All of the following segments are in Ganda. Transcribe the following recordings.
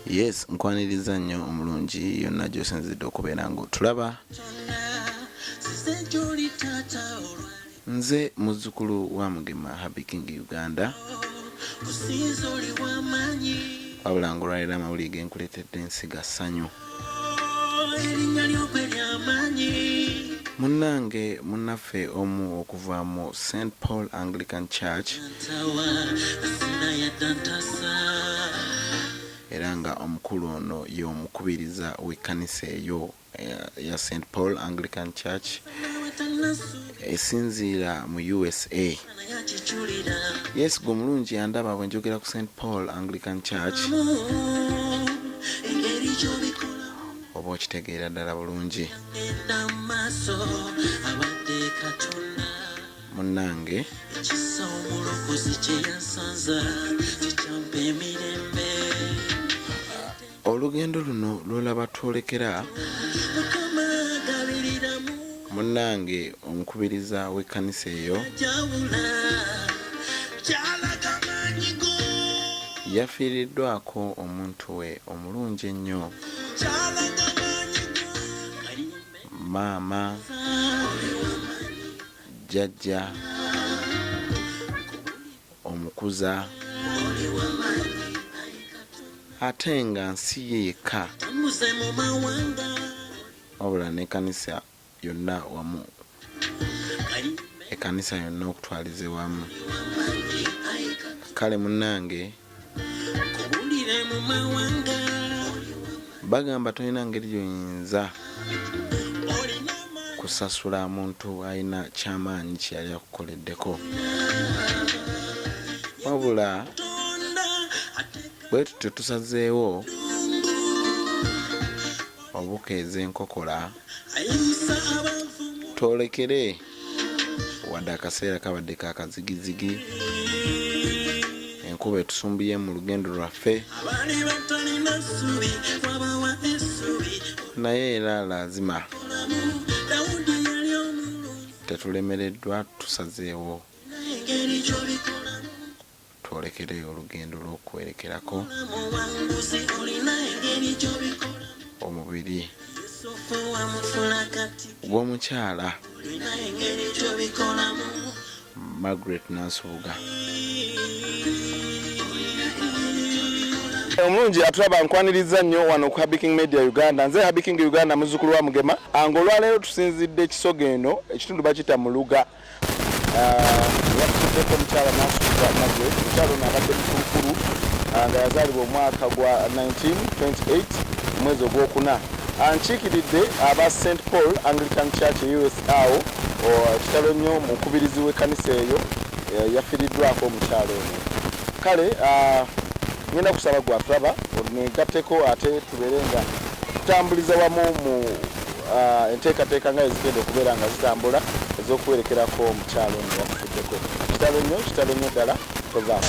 Yes, nkwaniriza nnyo omulungi yonna gy'osinzidde okubeera ng'otulaba. Nze muzzukulu wa Mugema Happy King Uganda. Wabula ng'olwalira amawulire ge nkuleetedde nsiga ssanyu. Munnange munnaffe omu okuva mu St. Paul Anglican Church era nga omukulu ono y'omukubiriza w'ekkanisa eyo ya St. Paul Anglican Church esinziira mu USA. Yes, gwe mulungi yandaba bwe njogera ku St. Paul Anglican Church oba okitegeera ddala bulungi. Munnange olugendo luno lwolaba twolekera munnange omukubiriza w'ekkanisa eyo yafiiriddwako omuntu we omulungi ennyo, maama, jjajja, omukuza, ate nga nsi ye yekka wabula n'ekkanisa yonna wamu, ekkanisa yonna okutwalize wamu. Kale munnange bagamba tolina ngeri gy'oyinza kusasula muntu alina kyamaanyi kye yali akukoleddeko, wabula bwe tutyo tusazeewo obukeeza enkokola twolekere wadde akaseera kabadde kakazigizigi, enkuba etusumbiye mu lugendo lwaffe, naye era lazima tetulemereddwa, tusazeewo twolekere olugendo lw'okwerekerako omubiri gw'omukyala Margaret Nansubuga. Omulungi atulaba nkwaniriza nnyo wano ku Happy King Media Uganda. Nze Happy King Uganda muzzukulu wa Mugema. Olwaleero tusinzidde ekisoga eno ekitundu bakita mu Luga. Yatuddeko omukyala Nansubuga Margaret. Omukyala ono abadde mukulukulu nga yazaalibwa omwaka gwa 1928 omwezi ogwokuna. Ankiikiridde aba St. Paul Anglican Church USAO kitalo nnyo mukubirizi w'ekkanisa eyo yafiiriddwako omukyalo ono. Kale ngenda kusaba gwe atulaba negatteko ate tubeere nga tutambuliza wamu mu enteekateeka nga ezigenda okubeera nga zitambula ez'okwerekerako omukyalo ono yakufiddeko. Kitalo nnyo ddala tovaamu.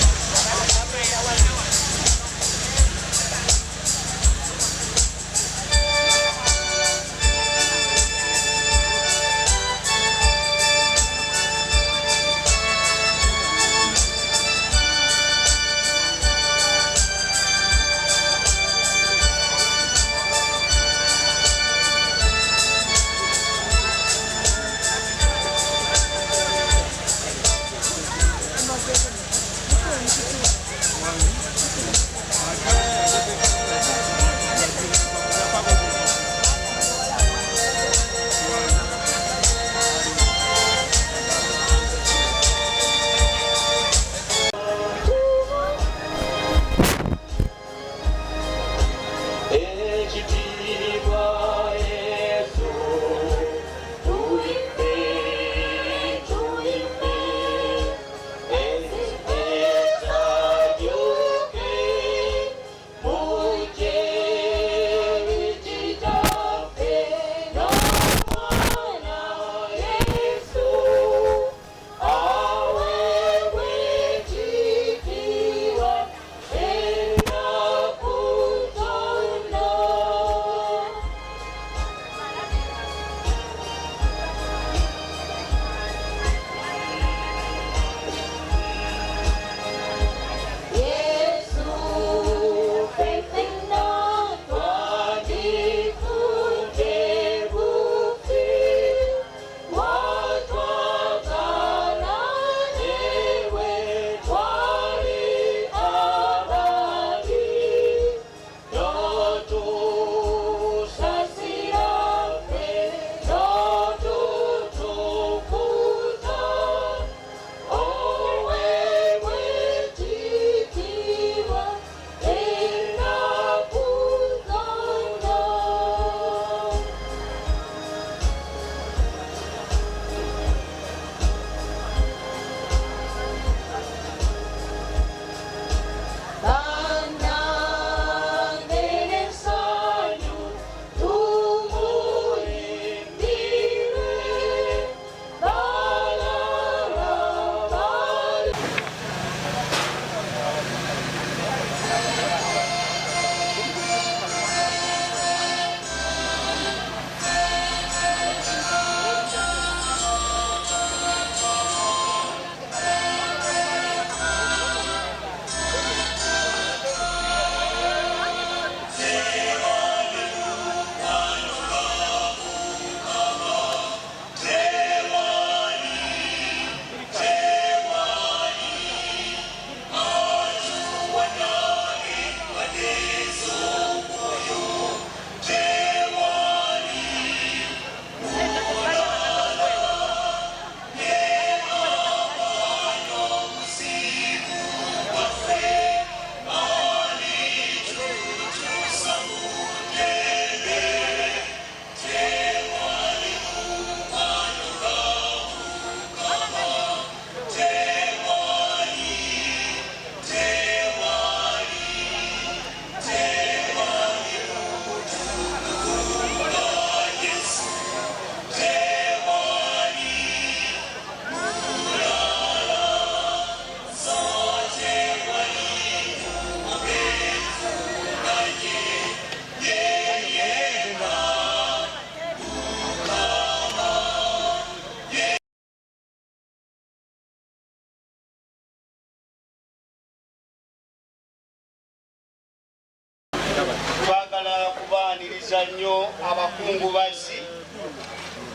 tukuŋŋaanyiza nnyo abakungubazi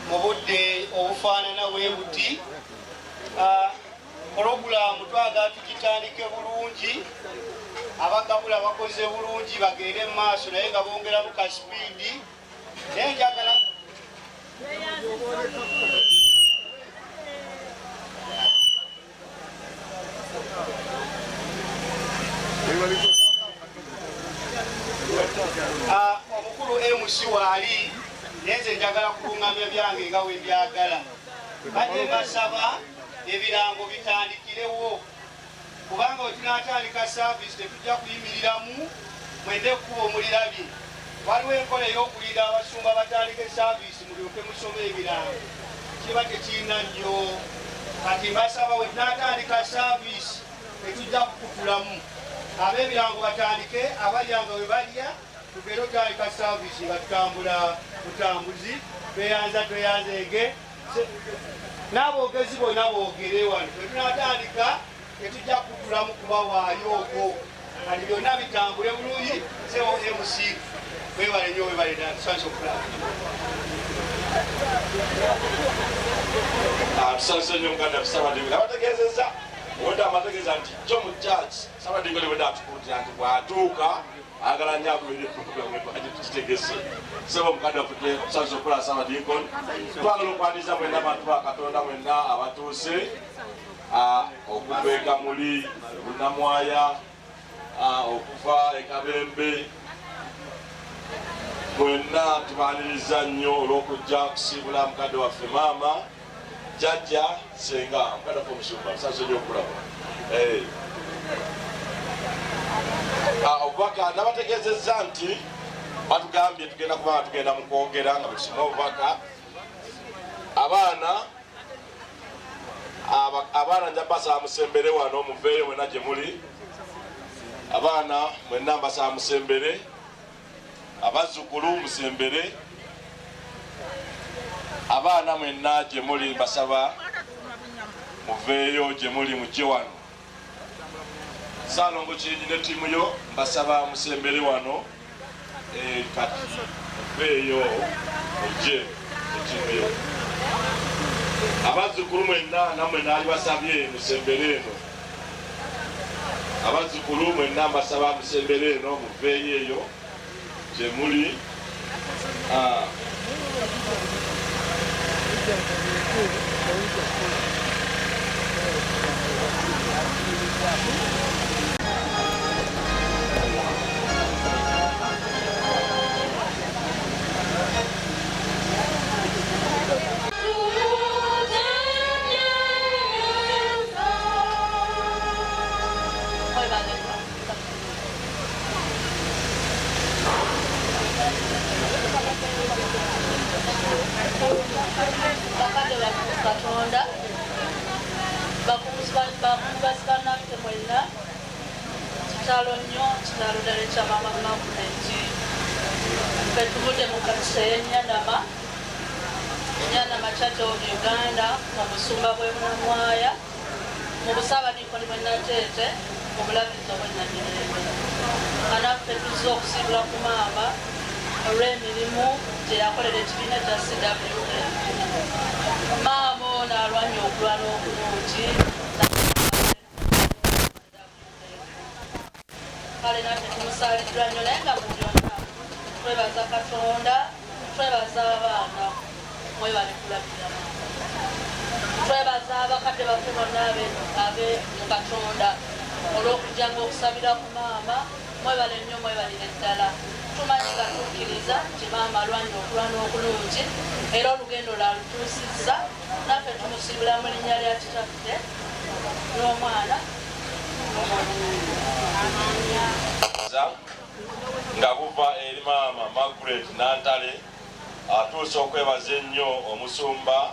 mu budde obufaanana bwe buti. Pologulaamu twagala tugitandike bulungi, abagabula bakoze bulungi bagende mu maaso naye nga bongeramu ka sipiidi. Naye njagala omukulu MC waali naye nze njagala kulungamya byange nga we byagala. Badde basaba ebirango bitandikirewo, kubanga we tunatandika saavisi tetujja kuyimiriramu mwende ekkubo mulirabye. Waliwo enkola ey'okulinda abasumba batandike saavisi mulyoke musome ebirango, kiba tekirina nnyo. Kati mbasaba we tunatandika saavisi tetujja kukutulamu, ab'ebirango batandike, abalyanga we balya tugere otandika saavisi nga tutambula butambuzi, tweyanza tweyanzege. N'aboogezi bonna boogere wano, we tunatandika tetujja kukutulamu kuba waayo okwo. Kati byonna bitambule bulungi. Sebo MC webale nnyo, webale ddala, tusanyuse okulaba. Tusanyuse nnyo muganda Ssabadingole abategeezezza obudde amategeeza nti jjo mu church Ssabadingole bwe atukuutira nti bw'atuuka agala nnyo agoberere puroguramu ekwanye tukitegese. Sebo muganda waffe tusanyuse okulaba Ssabadingole. Twagala okwaniriza mwenna abantu ba Katonda mwenna abatuuse okuva e Kamuli, Bunnamwaya, okuva e Kabembe, mwenna tubaaniriza nnyo olw'okujja kusiibula mukadde waffe maama jjajja senga mukadde waffe omusumba tusanyuse nnyo okulaba. Obubaka nabategeezezza nti batugambye tugenda kubanga tugenda mu kwogera nga bwetusoma obubaka. Abaana nja mbasaba musembere wano, muveeyo mwenna gye muli. Abaana mwenna mbasaba musembere, abazzukulu musembere. Abaana mwenna gye muli mbasaba muveeyo gye muli mujje wano. Saalongo Kirinyi ne ttiimu yo mbasaba musembere wano. Kati muveeyo mujje ettiimu yo. Abazzukulu mwenna nammwe naali basabye musembere eno. Abazzukulu mwenna mbasaba musembere eno muveeyo eyo gye muli. Katonda bakubasibanaffe mwenna kitalo nnyo, kitalo ddala ekya Maama Maguleti. Ffe tuvudde mu kanisa y'Ennyanama, Ennyanama Church of Uganda, mu busumba bw'e Bunnamwaya, mu busaabadiikoni bw'e Nateete, mu bulabizo bw'e Namirembe. Kanaffe tuzze okusiibula ku maama olw'emirimu gye yakolera ekibiina kya CWA. Maama ono alwanye okulwana okulungi, kale naffe tumusaaliddwa nnyo, naye nga mu byonna twebaza Katonda, twebaza abaana, mwebale kulabira maama. Twebaza abakadde baffe bonna abe mu Katonda olw'okujjanga okusabira ku maama, mwebale nnyo, mwebalire ddala. Tumanyi nga tukkiriza nti maama alwanye okulwana okulungi era olugendo lwalutuusizza. Naffe tumusiibula mu linnya lya kitaffe n'omwana nga buva eri maama Margaret Nantale atuuse okwebaza ennyo omusumba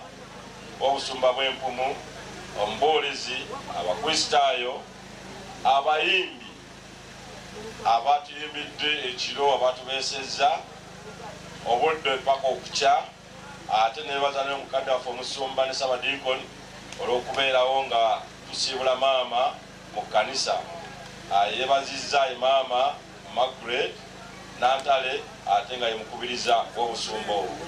w'obusumba bw'Empumu, omubuulizi, abakristaayo, abayimbi abatuyimbidde ekiro, abatubeesezza obudde paka okukya. Ate nebaza n'omukadde waffe omusumba ne Ssabadiikoni olw'okubeerawo nga tusiibula maama mu kkanisa. Yeebazizza maama Margaret Nantale ate nga yemukubiriza w'obusumba obwo.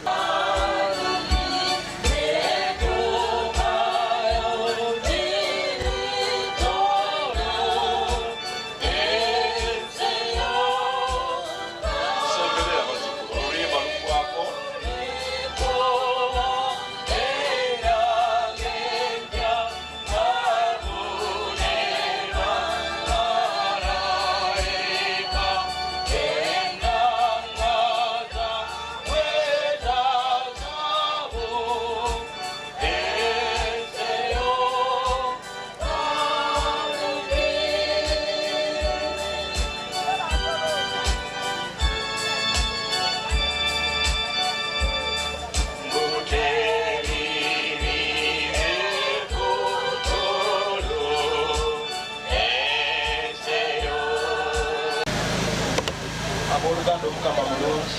Oluganda omukama mulungi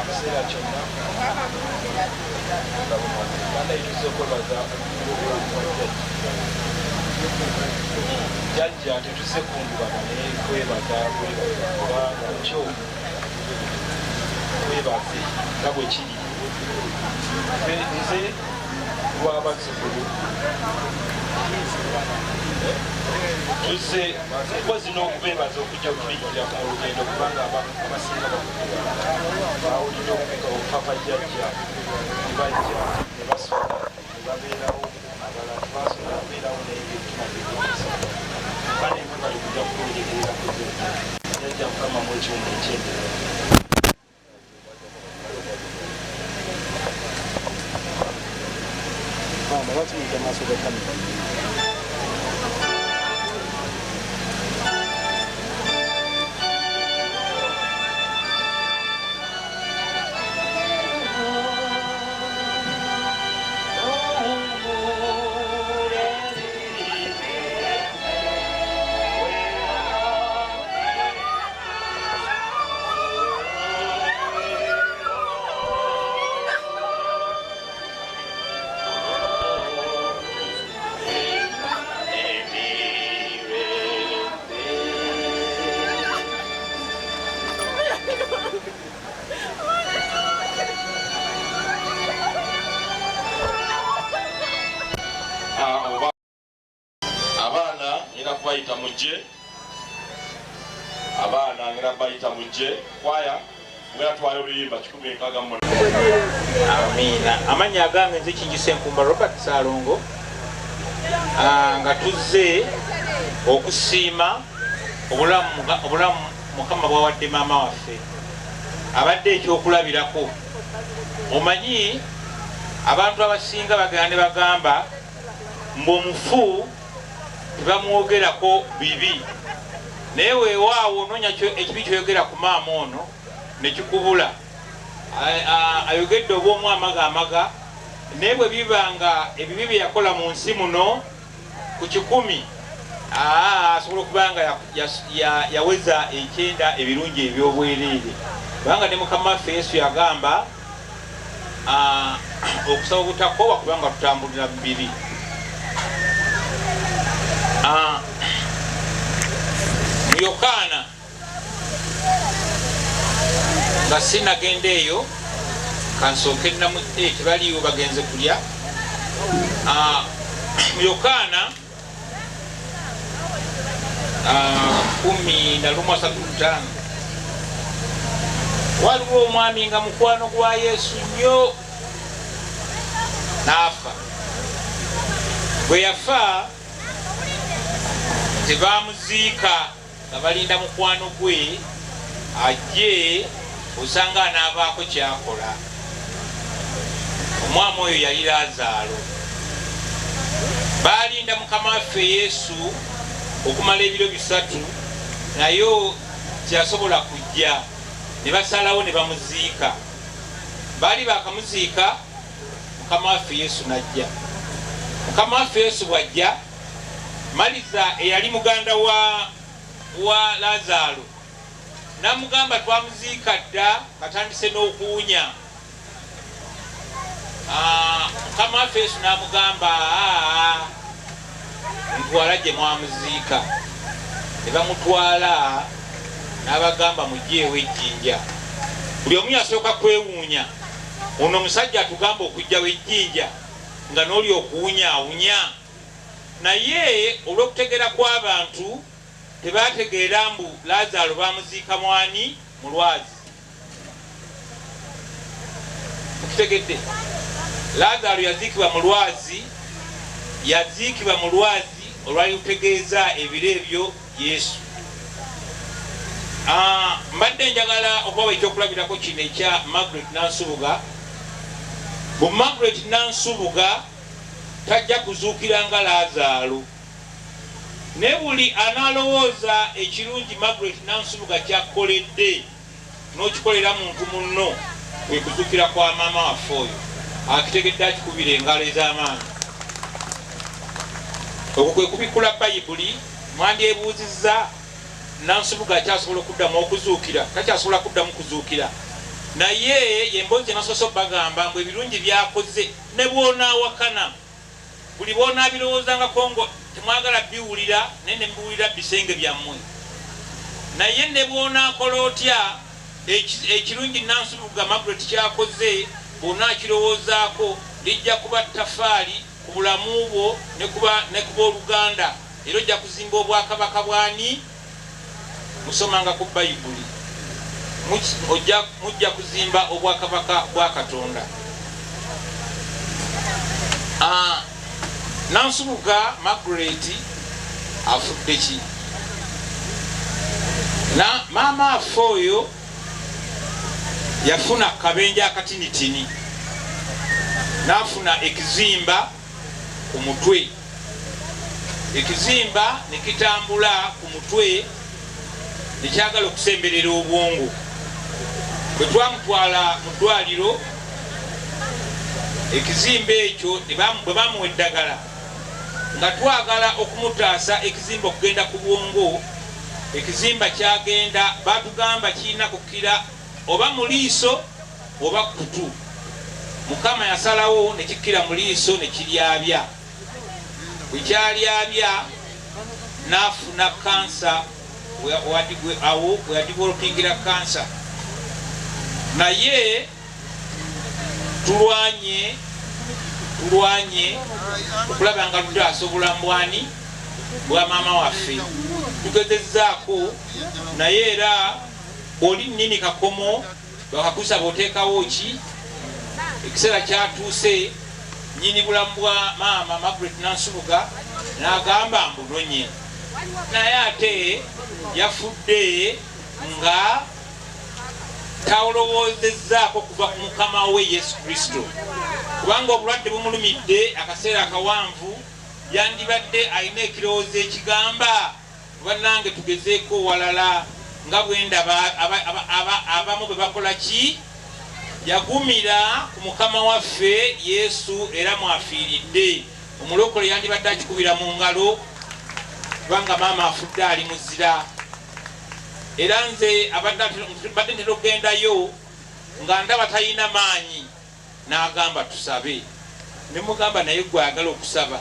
kiseera kyonna Uganda yituze okwebaza jjajja tetuze kungubana naye kwebaza kubanga kyo kwebaze nga bwe kiri nze lwabazzukulu tuze mpozi n'okubeebaza okujja kutuyingira mu lugendo kubanga abasinga bawulira okupapa jjajja ne bajja ne basula ne babeerawo abalala tebasula babeerawo nayegetumaasa banebe bali kujja kutulegerera jjajja mukama mu ekiwumba ekyenderera bakiyinza maaso ga kamera abaana ngera bayita mujje kwaya ngera twala oluyimba 16 amina. Amanya agange nze Kingisenkumba Robert Salongo nga tuzze okusiima obulamu Mukama bwawadde maama waffe abadde ekyokulabirako. Omanyi abantu abasinga bagenda bagamba mbu omufu tebamwogerako bibi, naye weewaawo onoonya ekibi kyoyogera ku maama ono nekikubula. Ayogedde obwomu amaga naye bwe bibanga ebibi bye yakola mu nsi muno ku 10 asobola okuba nga yaweza 9 ebirungi ebyobwereere. Kubanga ne Mukama waffe Yesu yagamba okusaba obutakoowa kubanga tutambulira bibiri. Mu Yokaana nga sinagenda eyo kansooke namu tebaliwo bagenze kulya. Mu Yokaana 10:35 waliwo omwami nga mukwano gwa Yesu nnyo n'afa. Bwe yafa tebamuziika nga balinda mukwano gwe ajje osanga anaavaako kyakola. Omwami oyo yali Laazaalo. Balinda Mukama waffe Yesu okumala ebiro 3 naye kyasobola kujja ne basalawo ne bamuziika. Baali bakamuziika Mukama waffe Yesu najja. Mukama waffe Yesu bwajja, Maliza eyali muganda wa Laazaalo namugamba twamuziika dda katandise n'okuwunya. Mukama waffe Yesu namugamba mutwala gye mwamuziika. Ne bamutwala n'abagamba mugyeewo ejjinja. Buli omu yasooka kwewuunya, ono omusajja atugamba okugyawo ejjinja nga n'oli okuwunyaawunya. Naye olw'okutegeera kw'abantu tebategeera mbu Laazaalo baamuziika mwani? Mu lwazi. Mukitegedde? Laazaalo yaziikibwa mu lwazi, yaziikibwa mu lwazi olwali lutegeeza ebiro ebyo Yesu. Mbadde njagala okubawa ekyokulabirako kino ekya Margaret Nansubuga. Bu Margaret Nansubuga tajja kuzuukira nga Laazaalo. Ne buli analowooza ekirungi Margaret Nansubuga kyakkoledde n'okikolera muntu munno kwe kuzuukira kwa maama waffe oyo. Akitegedde akikubira engalo ez'amaanyi. Okwo kwe kubikkula Bayibuli. Mwandyebuuzizza Nansubuga akyasobola okuddamu okuzuukira? Takyasobola kuddamu kuzuukira. Naye yemboozi gye nasoose bagamba mbu ebirungi byakoze ne bw'onaawakana, buli bw'onaabirowoozangako ngo temwagala biwulira naye ne mubiwulira bisenge byammwe. Naye ne bw'onaakola otya, ekirungi Nansubuga Margaret kyakoze bw'onaakirowoozaako lijja kuba ttafaali ku bulamu bwo ne kuba oluganda. Era ojja kuzimba obwakabaka bwani? Musomanga ku Bayibuli. Mujja kuzimba obwakabaka bwa Katonda. Nansubuga Margaret afudde ki? Na maama affe oyo yafuna akabenje akatinitini, n'afuna ekizimba ku mutwe. Ekizimba ne kitambula ku mutwe, nekyagala okusemberera obwongo. Bwe twamutwala mu ddwaliro, ekizimba ekyo bwe bamuwa eddagala nga twagala okumutaasa ekizimba okugenda ku bwongo, ekizimba kyagenda batugamba kirina kukira oba mu liiso oba kutu. Mukama yasalawo ne kikkira mu liiso ne kiryabya. Bwe kyalyabya n'afuna kansa, awo we yadivolopingira kansa. Naye tulwanye okulaba nga tutaasa obulamu bwani? Bwa maama waffe. Tugezezzaako, naye era oli nnini kakomo bakakusaba oteekawo ki? Ekiseera kyatuuse nnyini bulamu bwa maama Margaret Nansubuga n'agamba mbunonye. Naye ate yafudde nga tawolowoozezzaako kuva ku Mukama we Yesu Kristo. Kubanga obulwadde bumulumidde akaseera akawanvu, yandibadde alina ekirowoozo ekigamba bannange tugezeeko walala nga bwe ndaba abamu bwe bakola ki? Yagumira ku Mukama waffe Yesu era mwafiiridde. Omulokole yandibadde akikubira mu ngalo kubanga maama afudde ali muzira. Era nze badde ntera okugendayo nga ndaba talina maanyi, n'agamba tusabe. Ne mugamba naye gwe ayagala okusaba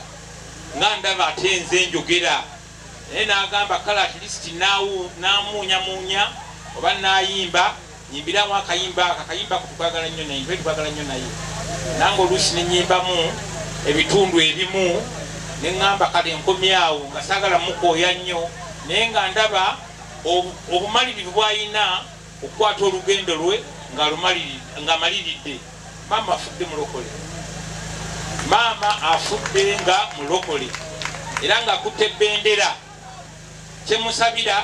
nga ndaba ate nze njogera. Naye n'agamba kale at least n'amuunyamuunya oba n'ayimba, nyimbiramu akayimba kutukwagala nnyo naye, twetwagala nnyo naye. Nange oluusi ne nnyimbamu ebitundu ebimu ne ŋŋamba kale nkomyawo nga saagala mukooya nnyo, naye nga ndaba obumalirivu bw'alina okukwata olugendo lwe ng'amaliridde. Maama afudde mulokole. Maama afudde nga mulokole era ng'akutte bendera. Kyemusabira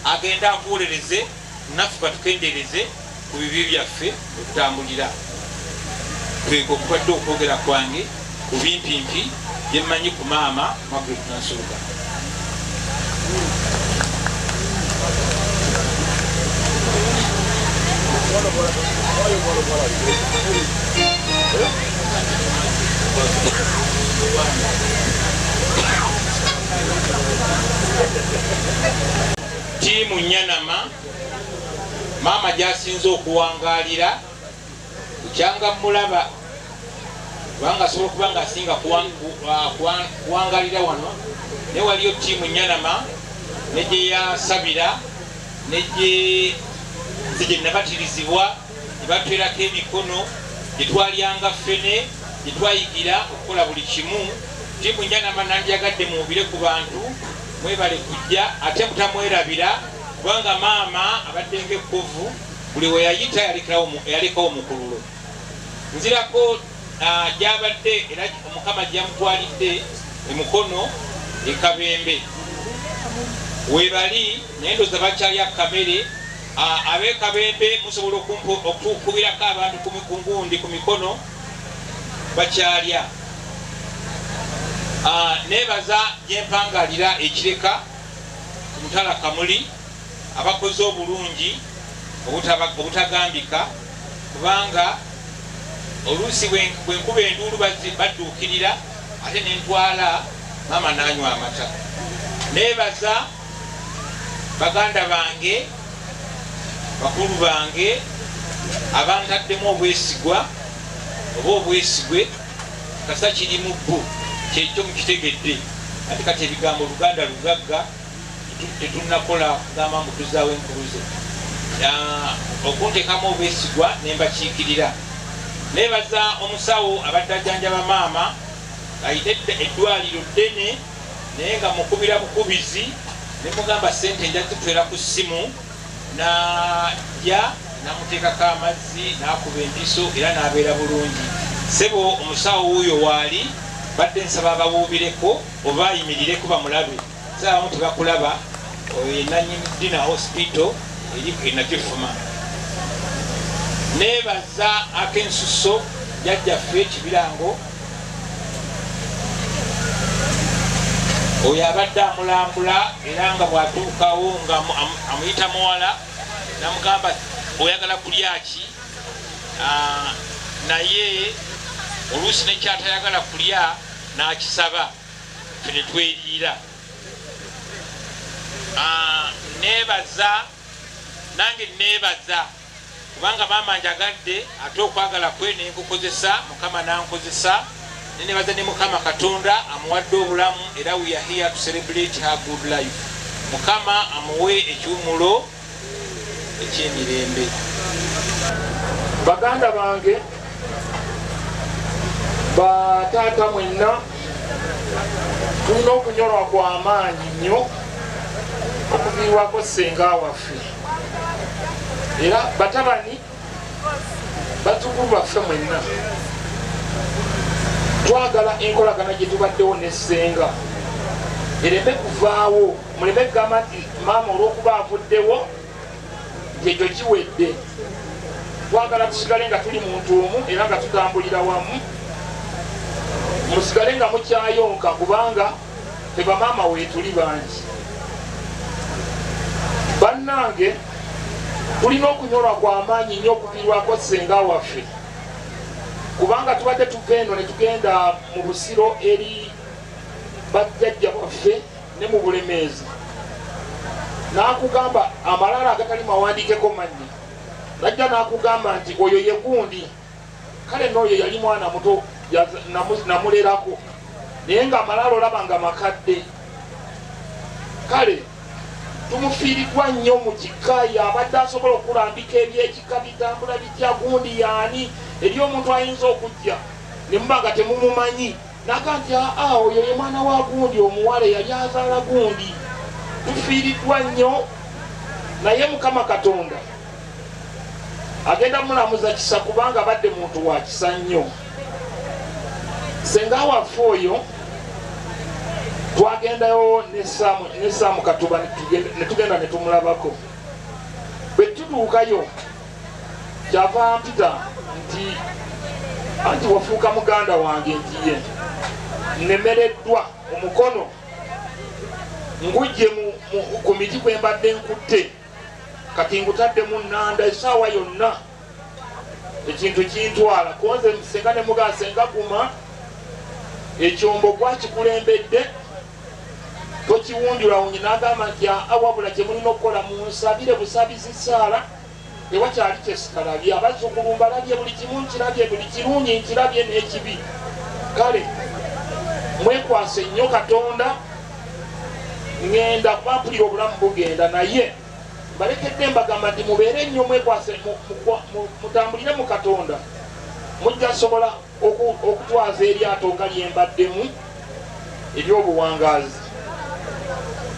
agenda akuwolereze, naffe batukendeereze ku bibi byaffe okutambulira. Twego okubadde okwogera kwange ku bimpimpi bye mmanyi ku maama Margaret Nansubuga. Tiimu Nyanama maama gy'asinze okuwangaalira kukyanga mulaba kubanga asobola okuba nga asinga kuwangaalira wano, ne waliyo tiimu Nyanama ne gye yasabira neje nze nabatirizibwa nebatwerako emikono gyetwalyanga ffene gyetwayigira okukola buli kimu. Tiimu Nyanama nandyagadde muwubire ku bantu mwebale kujja ate mutamwerabira kubanga maama abadde ng'ekkovu buli we yayita yalekawo mukululo. Nzirako gyabadde era Omukama gyamutwalidde emukono ekabembe webali naye ndooza bakyali akamere. Ab'ekabembe musobola okutukubirako abantu ku ngundi ku mikono bakyalya. Nebaza gyempangalira ekireka ku Mutala Kamuli abakoze obulungi obutagambika kubanga oluusi bwenkuba enduulu badduukirira ate nentwala maama nanywa amata. Nebaza baganda bange bakulu bange abantaddemu obwesigwa oba obwesigwe kasa kiri mu bbo kyekyo mukitegedde ate kati ebigambo Luganda lugagga tetunnakola kugamba mbu tuzaawo enkuluze. Okunteekamu obwesigwa nembakiikirira. Nebaza omusawo abadde ajjanjaba maama ayite eddwaliro ddene naye nga mukubira bukubizi nemugamba sente nja zitwera ku ssimu najja namuteekako amazzi nakuba empiso era nabeera bulungi. Sebo omusawo wuuyo waali badde nsaba abawuubireko oba ayimirireko bamulabe saabamu tebakulaba Nanyini Dina Hospital eri enakifuma. Nebaza ak'ensuso jjajjaffe Kibirango oyo abadde amulambula era nga bwatuukawo nga amuyita muwala namugamba oyagala kulya ki, naye oluusi nekyatayagala kulya nakisaba ffe netweriira. Nebaza nange nebaza kubanga maama njagadde ate okwagala kwe nenkukozesa Mukama nankozesa. Nebaza ne Mukama Katonda amuwadde obulamu era we are here to celebrate her good life. Mukama amuwe ekiwumulo ekyemirembe. Baganda bange bataata mwenna tulina okunyolwa kwa maanyi nnyo okuviirwako ssenga waffe era batabani batukulu baffe mwenna twagala enkolagana gye tubaddewo ne ssenga ereme kuvaawo. Muleme kugamba nti maama olw'okuba avuddewo kyekyo kiwedde. Twagala tusigale nga tuli muntu omu era nga tutambulira wamu. Musigale nga mukyayonka kubanga tebamaama weetuli bangi. Bannange tulina okunyolwa kwa maanyi nnyo okuviirwako ssenga waffe kubanga tubadde tuva eno ne tugenda mu Busiro eri bajjajja baffe ne mu Bulemeezi. N'akugamba amalala agatali mawandiikeko mannya. Najja n'akugamba nti oyo ye gundi. Kale n'oyo yali mwana muto namulerako naye nga amalala olaba nga makadde. Kale tumufiiriddwa nnyo mu kika abadde asobola okulambika ebyekika bitambula bitya gundi yaani eri omuntu ayinza okujja ne muba nga temumumanyi naga nti oyo ye mwana wa gundi omuwala yali azaala gundi. Tufiiriddwa nnyo naye Mukama Katonda agenda mulamuza kisa kubanga abadde muntu wa kisa nnyo. Ssenga waffe oyo twagendayo ne Saamu Katuba ne tugenda ne tumulabako. Bwe tutuukayo kyava mpita nti wafuuka muganda wange nti ye nemereddwa omukono ngujje ku miti kwe mbadde nkutte kati ngutaddemu nnanda essaawa yonna ekintu kintwala konze Ssenga ne mugaa Ssenga guma ekyombo gwakikulembedde tokiwunjula wunyi. N'agamba nti wabula kye mulina okukola munsabire busabizi Saala tewakyali kyesitalabye. Abazzukulu mbalabye buli kimu nkirabye, buli kirungi nkirabye n'ekibi. Kale mwekwase nnyo Katonda ngenda kubampulira obulamu bugenda naye balekedde mbagamba nti mubeere nnyo mwekwase mutambulire mu Katonda mujja sobola okutwaza eryato nga lyembaddemu ery'obuwangaazi.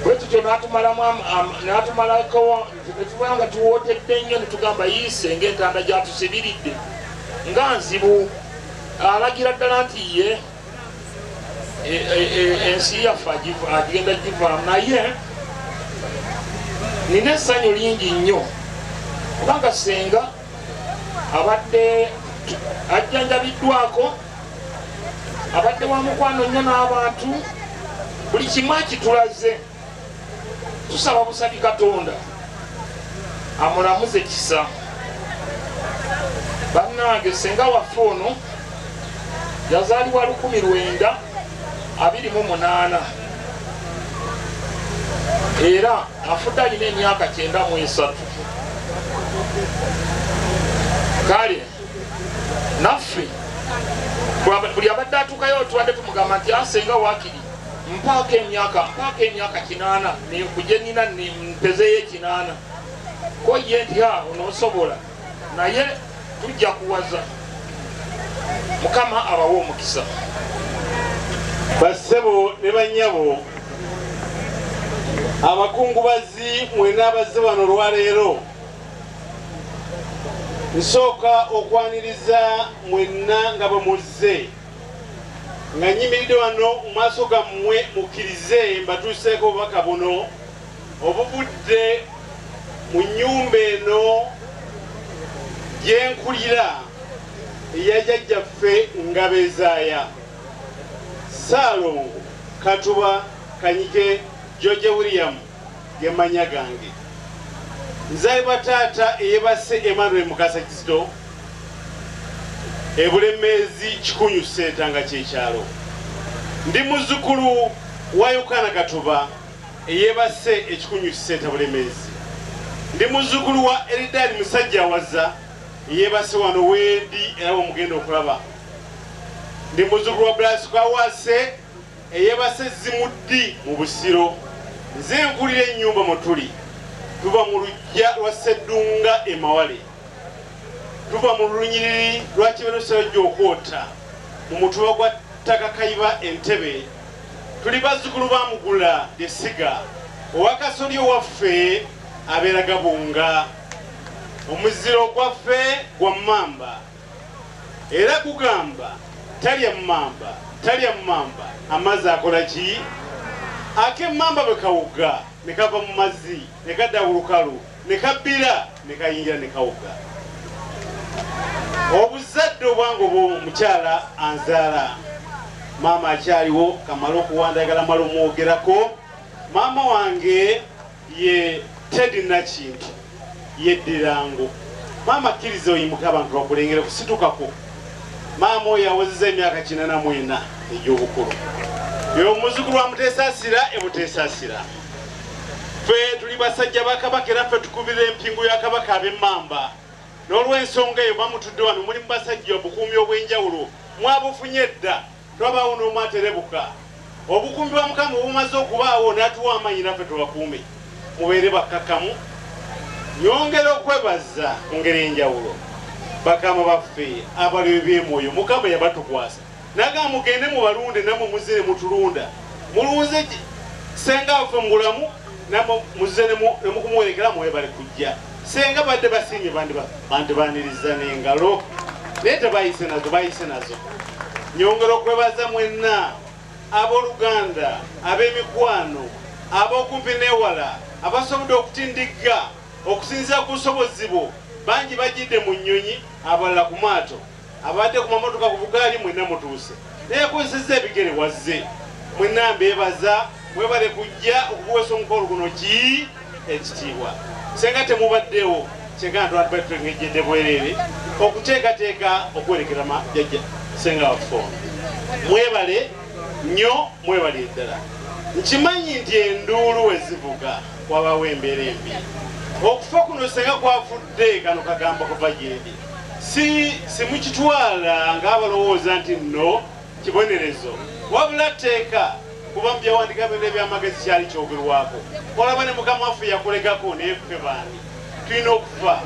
Bwe tutyo n'atumalako netuba nga tuwootedde nnyo netugamba yiise ng'entanda gyatusibiridde nga nzibu. Alagira ddala nti ye ensi yaffe agenda givaamu, naye nina essanyu lingi nnyo kubanga senga abadde ajjanjabiddwako, abadde wa mukwano nnyo n'abantu, buli kimu akitulaze. Tusaba busabi Katonda amulamuze kisa. Bannange senga waffe ono yazaalibwa 1928 era afudde alina emyaka 93. Kale naffe buli abadde atuukayo tubadde tumugamba nti asenga waakiri mpaako emyaka 8 kuje nina mpezeyo 8 ko ye nti onoosobola, naye tujja kuwaza. Mukama abawa omukisa. Bassebo ne bannyabo, abakungubazi mwena abazze wano olwaleero, nsooka okwaniriza mwenna nga bwe muzze, nga nyimiridde wano mu maaso gammwe mukkirize mbatuuseeko obubaka buno obuvudde mu nnyumba eno gye nkulira eya jjajjaffe Ngabezaaya Ssaalongo Katuba Kanyike George William ge mannya gange. Nzaalibwa taata eyeebase Emmanuel Mukasa Kizito ebulemeezi Kikunyu Sseetanga ky'ekyalo. Ndi muzzukulu wa Yokana Katuba eyeebase Ekikunyu Sseeta Bulemeezi. Ndi muzzukulu wa Eridani Musajja Wazza eyeebase wano wendi era omugenda okulaba. Ndi muzzukulu wa Blas Kawase eyeebase Zimuddi mu Busiro. Nze nkulira ennyumba mwe tuli. Tuva mu luggya lwa Sseddunga e Mawale. Tuva mu lunyiriri lwa Kibero Sserajja okwota mu mutuba gwa ttaka Kayiba Entebbe. Tuli bazzukulu ba Mugula Desiga owakasolyo waffe abeera Gabunga. Omuziro gwaffe gwa Mmamba era gugamba talya mmamba amazzi akola ki? Ak'emmamba bwe kawuga ne kava mu mazzi ne kadda ku lukalu ne kabbira ne kayingira ne kawuga. Obuzadde obwange obw'omukyala anzaala maama akyaliwo kamala okuwandagala mala omwogerako. Maama wange ye Teddy Nakintu yeddirango. Maama kkiriza oyimuka abantu bakulengere kusitukako. Maama oyo awezezza emyaka 84 egy'obukulu. Omuzzukulu wa Muteesaasira e Buteesaasira. Ffe tuli basajja ba Kabaka era ffe tukubira empingu ya Kabaka ab'Emmamba. N'olw'ensonga eyo bamutudde wano mulimu basajja obukuumi obw'enjawulo mwabufunye dda twabaawo n'omu aterebuka. Obukuumi bwa Mukama obumaze okubaawo n'atuwa amaanyi naffe tubakuume mubeere bakkakkamu. Nyongera okwebaza mu ngeri enjawulo bakama baffe abali ebyemwoyo Mukama yabatukwasa naga mugende mu balunde namwe muzire mutulunda mulunze senga waffe mulamu namwe muzire mukumuwerekera mwebale kujja senga badde basinye bandibaniriza n'engalo naye tebayise nazo. Nyongera okwebaza mwenna abooluganda ab'emikwano ab'okumpi n'ewala abasobodde okutindigga okusinziira ku busobozi bwo. Bangi bajidde mu nnyonyi abalala ku maato abadde ku mamotoka ku bugaali mwenna mutuuse naye kozesezza ebigere wazze mwenna mbeebaza mwebale kujja okubuweesa omukolo guno ki ekitiibwa. Senga temubaddewo kyenga ntwatu batulengejjedde bwereere okuteekateeka okwerekera jjajja senga waffe. Mwebale nnyo mwebale eddala. Nkimanyi nti enduulu we zivuga wabaawo embeera embi. Okufa kuno senga kwafudde kano kagamba kuva gyendi. Si mukitwala ng'abalowooza nti nno kibonerezo. Wabula tteeka kuba byawandika bino by'amagezi kyali kyogerwako olaba ne mukama waffe yakulegako neffe baani tulina okufa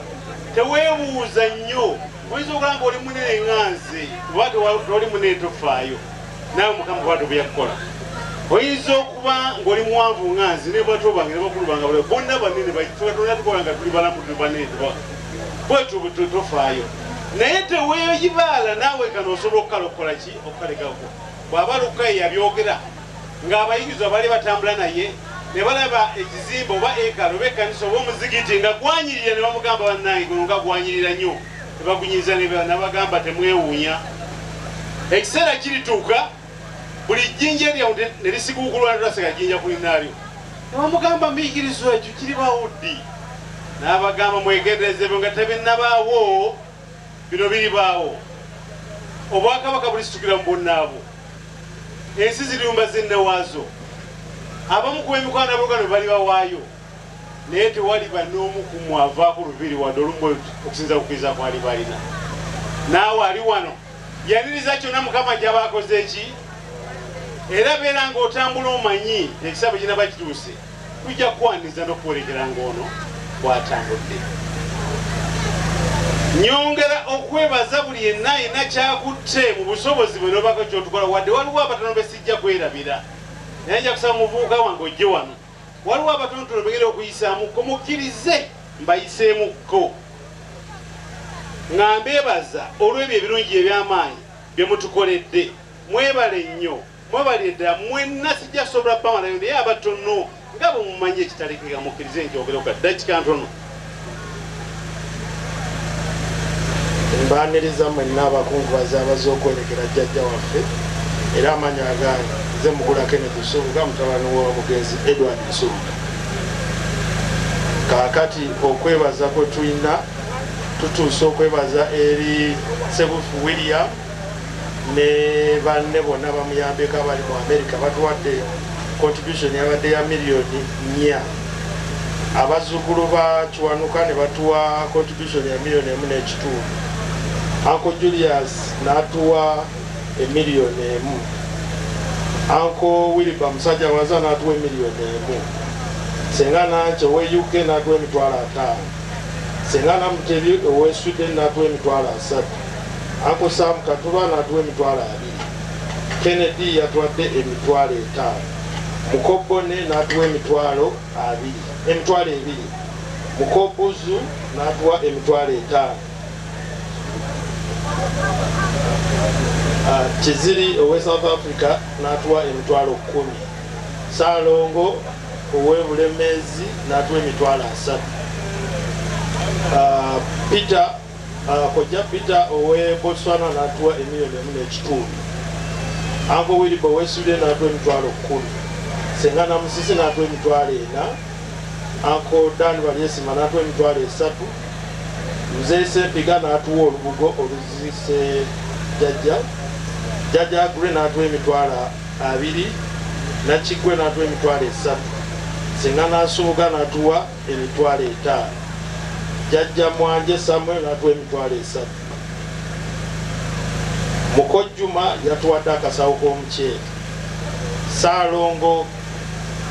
teweebuuza nnyo oyinza okulanga oli munene ŋŋanze oba toli munene tofaayo naawe mukama bwatyo byakukola oyinza okuba ng'oli muwanvu ŋŋanzi ne bato bange ne bakulu bange bonna banene batonda tukola nga tuli balamu tuli banene bwetyo tofaayo naye teweeyibaala naawe kano osobola okukalokola ki okukalekako bw'aba Lukayi yabyogera ng'abayigirizwa bali batambula naye ne balaba ekizimbe oba ekalo oba ekkanisa oba omuzigiti nga gwanyirira ne bamugamba bannange guno nga gwanyirira nnyo ne bagunyiriza nabagamba temwewuunya ekiseera kirituuka buli jjinja eryawo ne lisiguukulwa netulaseka jjinja kulinaalyo ne bamugamba muyigirizwa ekyo kiribaawo ddi n'abagamba mwegendereze byo nga tebinnabaawo bino biribaawo obwakabaka bulisitukira mu bonnaabo ensi zirumba zinnewaazo abamu kuba emikwano abolugano bali bawaayo naye tewaliba n'omu ku mwavaako lubiri wadde olumu okusinza kukkiriza kwali balina naawe ali wano yaniriza kyonna mukama gy'aba akoze eki era beera ng'otambula omanyi ekisabo kinaba kituuse tujja kukwaniza n'okuwerekera ng'ono bw'atambudde nyongera okwebaza buli yenna ayina kyakutte mu busobozi bwe nobako kyotukola wadde waliwo abatono besijja kwerabira naye nja kusaba muvubuka wange ojje wano waliwo abatonotono begera okuyisaamuko mukkirize mbayiseemukko nga mbeebaza olw'ebyo ebirungi eby'amaanyi bye mutukoledde mwebale nnyo mwebale ddala mwenna sijja kusobola bamalayo naye abatono nga bwe mumanyi ekitalekeka mukkirize nkyogera okadakika ntono mbaniriza mwenna abakungubazi abaze okwerekera jjajja waffe era amanyi agange nze mugula Kenneth Nsubuga mutabani w'omugenzi Edward Nsubuga kaakati okwebaza kwe tulina tutuuse okwebaza eri Sebufu William ne banne bonna bamuyambeko abali mu America batuwadde contribution yabadde ya miliyoni 4 abazzukulu ba Kiwanuka ne batuwa contribution ya miliyoni 1.5 Uncle Julius n'atuwa emiliyoni 1 Uncle William musajja waza n'atuwa emiliyoni 1 senga Nancho owe UK n'atuwa emitwalo 5 senga Namutebi owe Sweden n'atuwa emitwalo 3 Uncle Sam Katulwa n'atuwa emitwalo 2 Kennedy yatuwadde emitwalo 5 Mukobone n'atuwa emitwalo 2 Mukobuzu n'atuwa emitwalo 5 Kiziri owe South Africa n'atuwa emitwalo 10 Salongo owe Bulemezi n'atuwa emitwalo 3 Peter Koja Peter owe Botswana n'atuwa emiliyoni 1.5 Uncle William owe Sweden n'atuwa emitwalo 10 Senga Namusisi n'atuwa emitwalo 4 Uncle Dan Balyesima n'atuwa emitwalo 3 Mzee Sempiga n'atuwa olubugo oluzise Jajja Agure n'atuwa emitwalo 2 Nakigwe n'atuwa emitwalo 3 Senga Nsubuga n'atuwa emitwalo 5 Jajja Mwanje Samuel n'atuwa emitwalo 3 Mukojjuma yatuwadde akasawo k'omuceere Salongo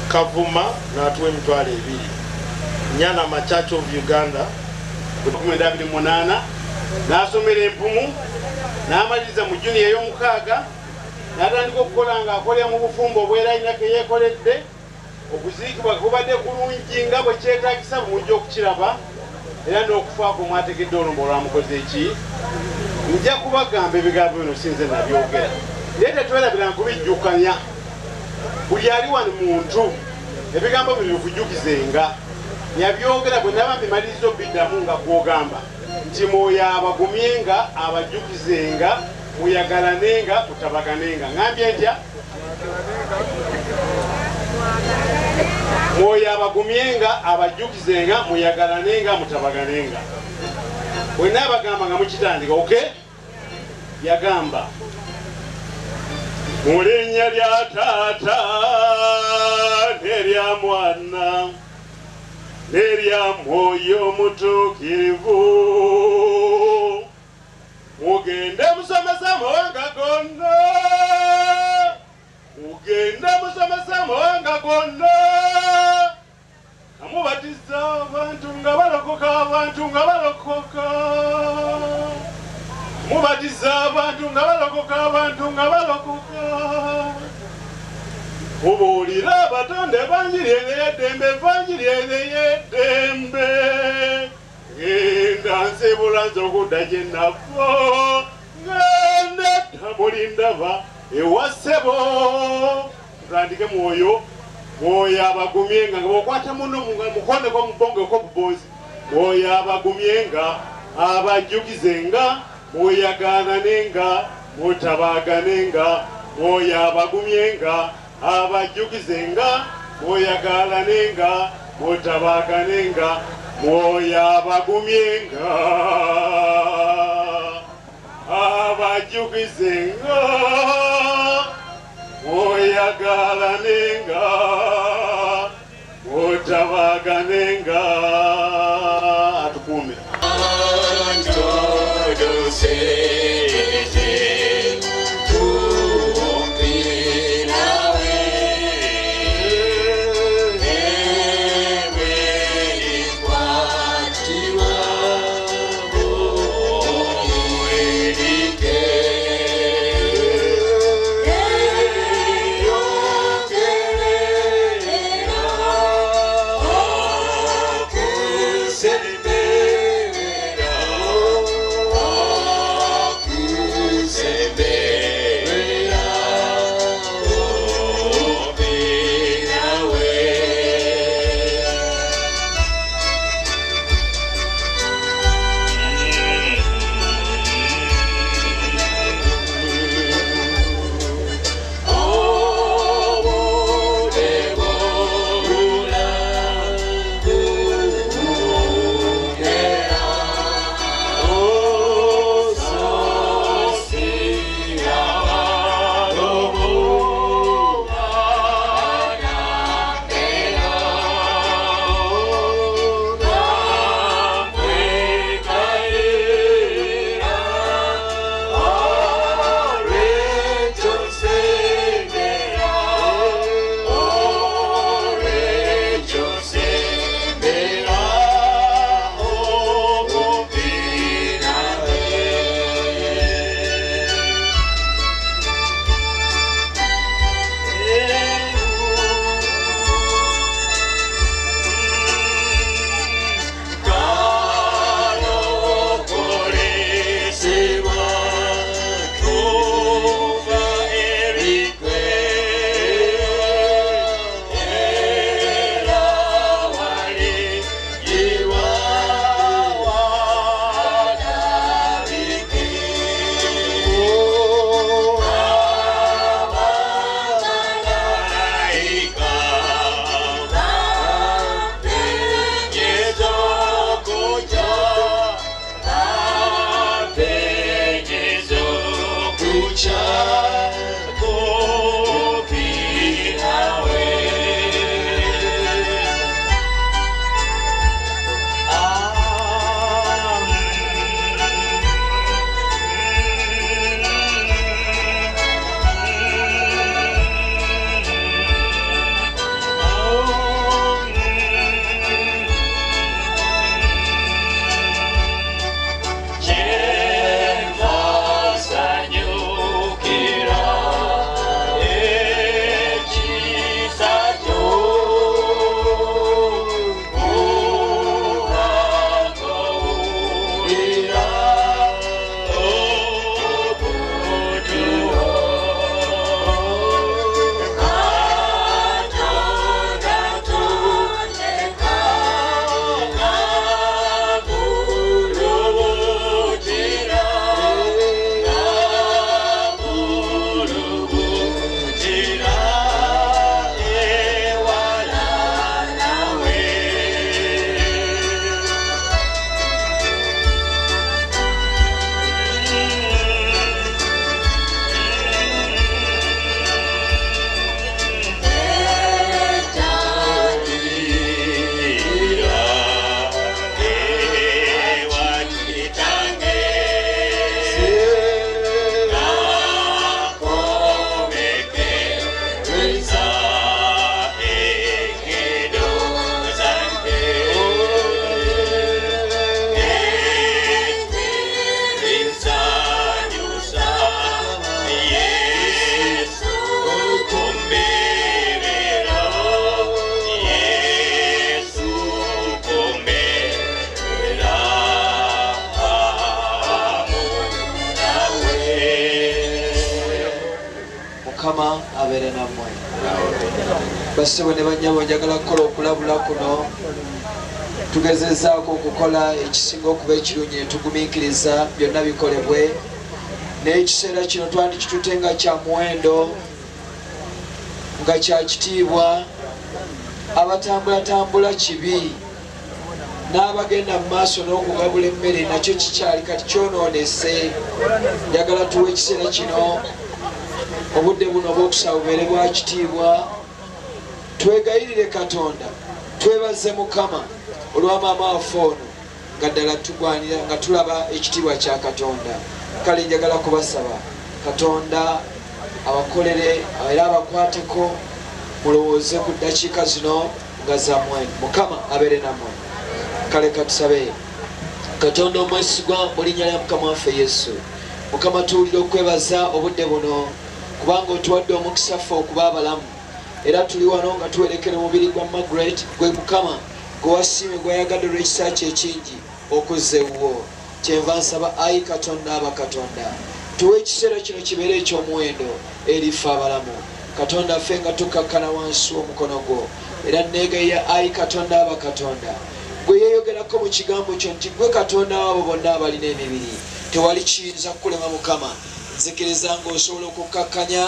Kavuma n'atuwa emitwalo 2 Nyana Church of Uganda 18 n'asomera empumu n'amaliriza mu junior ey'omukaaga n'atandika okukola ng'akolera mu bufumbo obwerayina ke yeekoledde okuziikibwa kubadde kulungi nga bwe kyetaagisa bumujja okukiraba era n'okufaako mwategedde olumba olwamukoze eki nja kubagamba ebigambo bino sinze nabyogera naye tetwerabira nkubijjukanya buli ali wano muntu ebigambo bino bikujjukizenga yabyogera bwe naba mbimaliriza obiddamu nga gwogamba nti mwoyo abagumyenga abajjukizenga muyagalanenga mutabaganenga ngambye ntya mwoyo abagumyenga abajjukizenga muyagalanenga mutabaganenga bwenna abagamba nga mukitandika okay yagamba mu linnya lya Taata n'erya Mwana n'erya Mwoyo Omutuukirivu mugende musomesa amawanga gonna mugende musomesa amawanga gonna amubatiza abantu nga balokoka abantu nga balokoka mubatiza abantu nga balokoka abantu nga balokoka mubuulira abatonde evanjiri eno yeddembe evanjiri eno yeddembe ngenda nsibula nze okudda gye nava ngenda tabuli ndaba ewasebo tutandike mwoyo mwoyo abagumye nga bwokwata muno mukondeko mubongeko bubozi mwoyo abagumye nga abajjukize nga mwoyagananenga mutabaganenga mwoyo abagumye nga abajjukize nga mwoyagalanenga mutabaganenga mwoyo abagumye nga abajjukize nga mwoyagalanenga mutabaganenga atukume Okay. abeere nammwe. Bassebo ne bannyabo njagala kukola okulabula kuno tugezezaako okukola ekisinga okuba ekirungi ne tugumiikiriza byonna bikolebwe. N'ekiseera kino twandikitute nga kya muwendo nga kya kitiibwa abatambulatambula kibi n'abagenda mu maaso n'okugabula emmere nakyo kikyali kati kyonoonese. Njagala tuwa ekiseera kino obudde buno obw'okusaba bubeere bwa kitiibwa. Twegayirire Katonda, twebaze Mukama olwa maama waffe ono nga ddala tugwanira nga tulaba ekitiibwa kya Katonda. Kale njagala kubasaba Katonda abakolere era abakwateko mulowooze ku ddakiika zino nga zammwe. Mukama abeere nammwe. Kale katusabe. Katonda omwesigwa mu linnya lya Mukama waffe Yesu. Mukama tuwulire okwebaza obudde buno kubanga otuwadde omukisa ffe okuba abalamu era tuli wano nga tuwerekera omubiri gwa Margaret gwe Mukama gwe wasiime gwayagadde olw'ekisa kye ekingi okuzza ewuwo. Kyenva nsaba ayi Katonda abakatonda tuwe ekiseera kino kibeere eky'omuwendo eri ffe abalamu. Katonda ffe nga tukakkana wansi w'omukono gwo era neegayira ayi Katonda abakatonda gwe yeeyogerako mu kigambo kyo nti gwe Katonda wabo bonna abalina emibiri tewali kiyinza kukulema. Mukama nzikiriza ng'osobola okukakkanya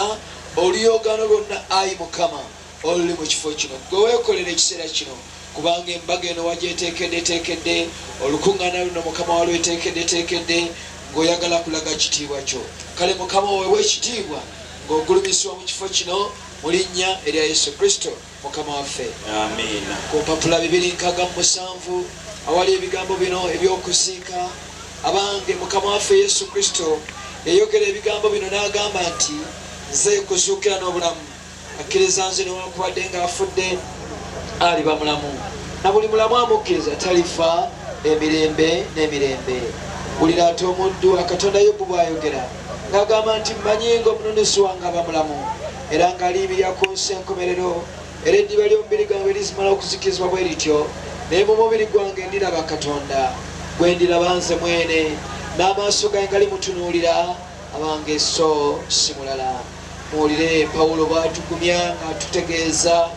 oluyoogaano lwonna ayi Mukama oluli mu kifo kino. Gwe weekolera ekiseera kino kubanga embaga eno wagyeteekeddeteekedde olukuŋŋaana luno Mukama walweteekeddeteekedde ng'oyagala kulaga kitiibwa kyo. Kale Mukama weewe ekitiibwa ng'ogulumisibwa mu kifo kino mu linnya erya Yesu Kristo Mukama waffe. Amiina. Ku mpapula 2:7 awali ebigambo bino eby'okuziika abange Mukama waffe Yesu Kristo yayogera ebigambo bino n'agamba nti nze kuzuukira n'obulamu. Akkiriza nze newankubadde ng'afudde aliba mulamu na buli mulamu amukkiriza talifa emirembe n'emirembe. Wulira ate omuddu Katonda Yobu bw'ayogera ng'agamba nti mmanyi ng'omununuzi wange aba mulamu era ng'aliyimirira ku nsi enkomerero era eddiba ly'omubiri gwange lizimala okuzikizibwa bwe lityo naye mu mubiri gwange ndiraba Katonda gwe ndiraba nze mwene n'amaaso gange galimutunuulira abange so si mulala. Muwulire Pawulo bw'atugumya ng'atutegeeza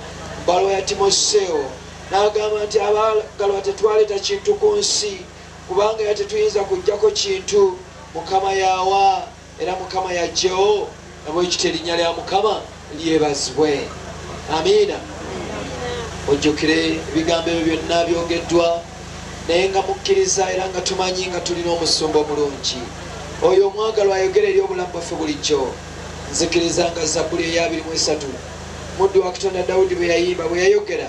bbaluwa ya Timoseewo n'agamba nti abaagalwa tetwaleeta kintu ku nsi kubanga era tetuyinza kuggyako kintu. Mukama yawa era Mukama yaggyewo nabwe ekityo erinnya lya Mukama lyebazibwe. Amiina. Ojjukire ebigambo ebyo byonna byogeddwa naye nga mukkiriza era nga tumanyi nga tulina omusumba omulungi oyo omwagalwa ayogera eri obulamu bwaffe bulijjo. Nzikiriza nga Zabbuli eya 23 muddu wa Katonda Dawudi bwe yayimba bwe yayogera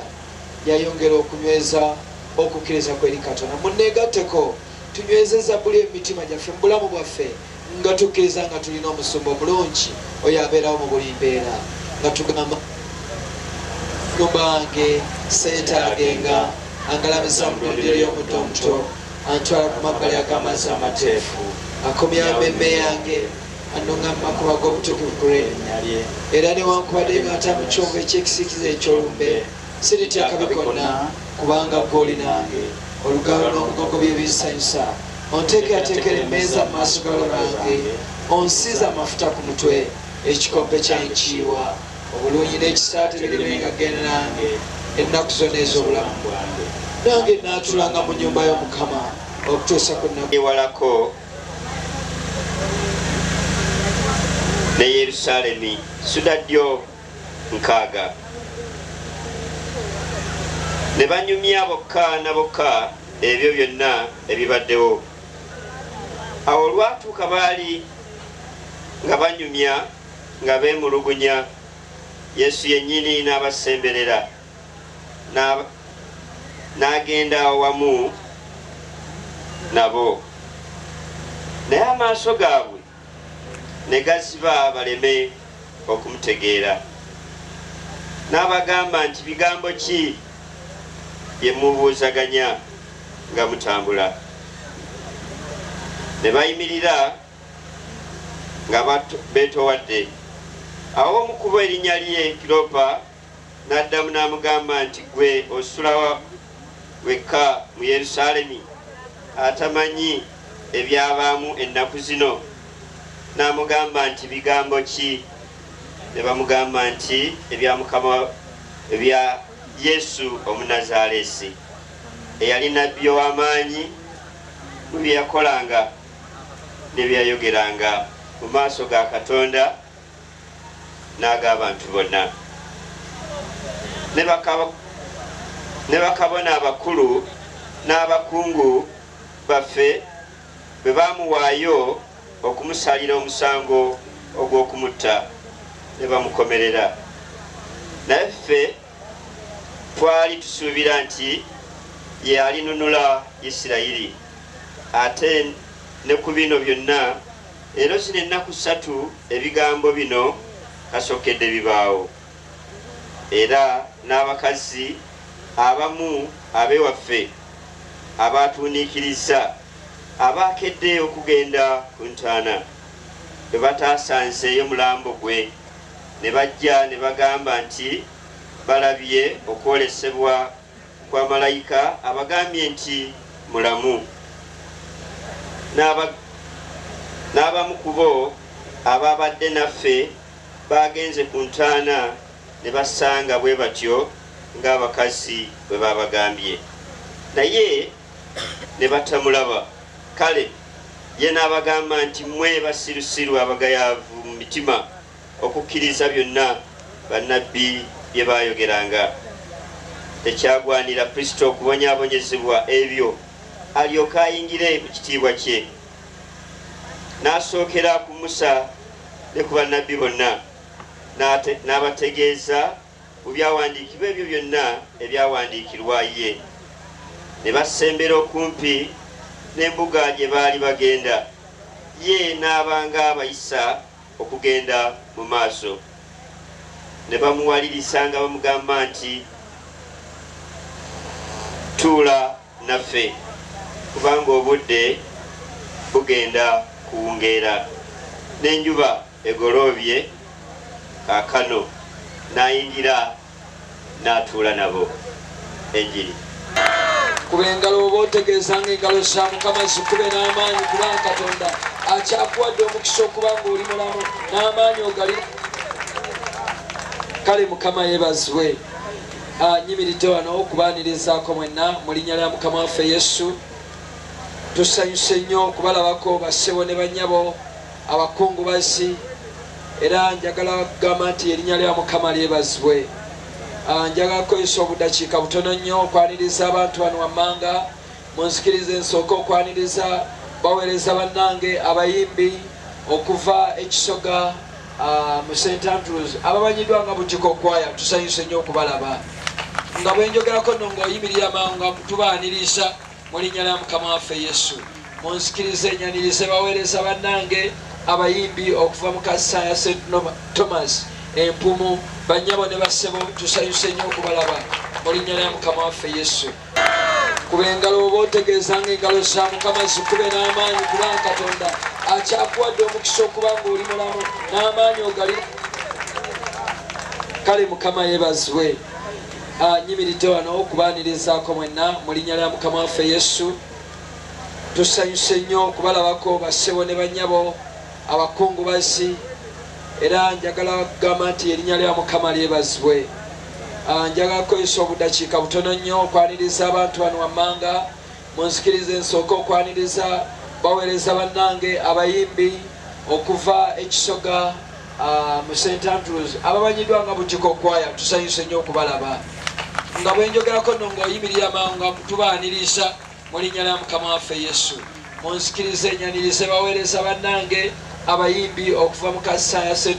yayongera okunyweza okukkiriza kweri Katonda. Munneegatteko tunyweze Zabbuli emitima gyaffe mu bulamu bwaffe nga tukkiriza nga tulina omusumba omulungi oyo abeerawo mu buli mbeera nga tugamba nyumba wange seetaagenga angalamiza mu ddundiro ly'omuddo omuto antwala ku mabbali ag'amazzi amateefu akomya emmeeme yange annunga mu makubo ag'obutukuvu ku lw'erinnya lye era newankubadde ng'ata mu kyombo eky'ekisiikizo eky'olumbe siritya kabi konna kubanga gw'oli nange olugalo n'omugongo bye binsanyusa onteekerateekera emmeeza mu maaso galo gange onsiiza amafuta ku mutwe ekikompe kyankiiwa obulungi n'ekisaate birimenga genda nange ennaku zonna ez'obulamu bwange nange naatulanga mu nnyumba y'Omukama okutuusa ku nnaku ewalako ne Yerusaalemi Sudadyo 6 ne banyumya bokka na bokka ebyo byonna ebibaddewo. Awo olwatuuka baali nga banyumya nga beemulugunya Yesu yennyini n'abasemberera n'agenda awamu nabo naye amaaso gaabwe ne gaziba baleme okumutegeera. N'abagamba nti bigambo ki bye mubuuzaganya nga mutambula? Ne bayimirira nga beetowadde. Awo omu ku bo erinnya lye Kilopa n'addamu n'amugamba nti gwe osula wekka mu Yerusaalemi atamanyi ebyabaamu ennaku zino? N'amugamba nti bigambo ki? ne bamugamba nti ebya Mukama ebya Yesu Omunazaalesi eyali nabbi ow'amaanyi mu bye yakolanga ne byayogeranga mu maaso ga Katonda n'ag'abantu bonna. Ne bakabona abakulu n'abakungu baffe bwe baamuwaayo okumusalira omusango ogw'okumutta ne bamukomerera. Naye ffe twali tusuubira nti ye alinunula Isirayiri. Ate ne ku bino byonna ero zino ennaku 3 ebigambo bino kasookedde bibaawo. Era n'abakazi abamu ab'ewaffe abaatuuniikiriza abaakedde okugenda ku ntaana bwe bataasanzeeyo mulambo gwe ne bajja ne bagamba nti balabye okwolesebwa kwa malayika abagambye nti mulamu. N'abamu ku bo ababadde naffe bagenze ku ntaana ne basanga bwe batyo ng'abakazi bwe babagambye, naye ne batamulaba. Kale ye n'abagamba nti mmwe basirusiru abagayaavu mu mitima okukkiriza byonna bannabbi bye baayogeranga. Tekyagwanira Kristo okubonyaabonyezebwa ebyo alyoke ayingire mu kitiibwa kye. N'asookera ku Musa ne ku bannabbi bonna n'abategeeza ku byawandiikibwa ebyo byonna ebyawandiikirwa ye. Ne basembera okumpi n'embuga gye baali bagenda, ye n'abanga abayisa okugenda mu maaso. Ne bamuwaliriza nga bamugamba nti tuula naffe kubanga obudde bugenda kuwungeera n'enjuba egoloobye. Kaakano n'ayingira n'atuula nabo. Enjiri. Kuba engalo oba otegeezanga engalo za Mukama zikube n'amaanyi kubanga Katonda akyakuwadde omukisa okuba ng'oli mulamu n'amaanyi ogali. Kale Mukama yeebazibwe. Nyimiridde wano okubaanirizaako mwenna mu linnya lya Mukama waffe Yesu. Tusanyuse nnyo okubalabako bassebo ne bannyabo abakungubazi, era njagala kugamba nti erinnya lya Mukama lyebazibwe. Njagala kukozesa obudakiika butono nnyo okwaniriza abantu bano wammanga. Munzikirize nsooke okwaniriza baweereza bannange abayimbi okuva ekisoga mu St Andrews abamanyiddwa nga Butiko Choir. Tusanyuse nnyo okubalaba. Nga bwe njogerako nno ng'oyimirira mangu nga tubaaniriza mu linnya lya Mukama waffe Yesu. Munzikirize nyanirize baweereza bannange abayimbi okuva mu Kasaya St Thomas Empumu, bannyabo ne bassebo. Tusanyuse nnyo okubalaba mu linnya lya Mukama waffe Yesu. Kuba engalo oba otegeezanga engalo za Mukama zikube n'amaanyi kubanga Katonda akyakuwadde omukisa okuba ng'oli mulamu n'amaanyi ogali. Kale Mukama yeebazibwe. Nyimiridde wano okubaanirizaako mwenna mu linnya lya Mukama waffe Yesu. Tusanyuse nnyo okubalabako bassebo ne bannyabo abakungubazi, era njagala kugamba nti erinnya lya Mukama lyebazibwe. Njagala kukozesa obudakiika butono nnyo okwaniriza abantu bano wammanga. Munzikirize nsooke okwaniriza baweereza bannange abayimbi okuva ekisoga mu St Andrews abamanyiddwa nga Butiko Choir. Tusanyuse nnyo okubalaba. Nga bwe njogerako nno ng'oyimirira mangu nga tubaaniriza mu linnya lya Mukama waffe Yesu. Munzikirize nyanirize baweereza bannange abayimbi okuva mu Kasaya St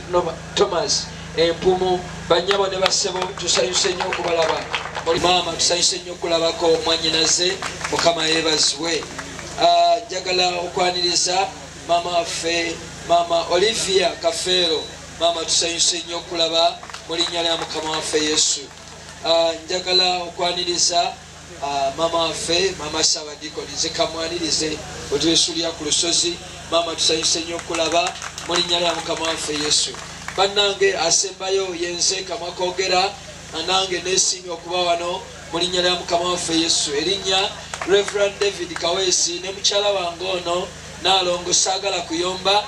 Thomas Empumu, bannyabo ne bassebo. Tusanyuse nnyo okubalaba. Maama tusanyuse nnyo okulabako mwannyinaze. Mukama yeebazibwe. Njagala okwaniriza maama waffe Maama Olivia Kafeero. Maama tusanyuse nnyo okulaba mu linnya lya Mukama waffe Yesu. Njagala okwaniriza maama waffe Maama Saabadiikoni zikamwanirize otwesulira ku lusozi. Maama tusanyuse nnyo okulaba mu linnya lya Mukama waffe Yesu. Bannange asembayo yenze Kamwa Koogera, nange neesiimye okuba wano mu linnya lya Mukama waffe Yesu. Erinnya Reverend David Kaweesi ne mukyala wange ono Naalongo saagala kuyomba.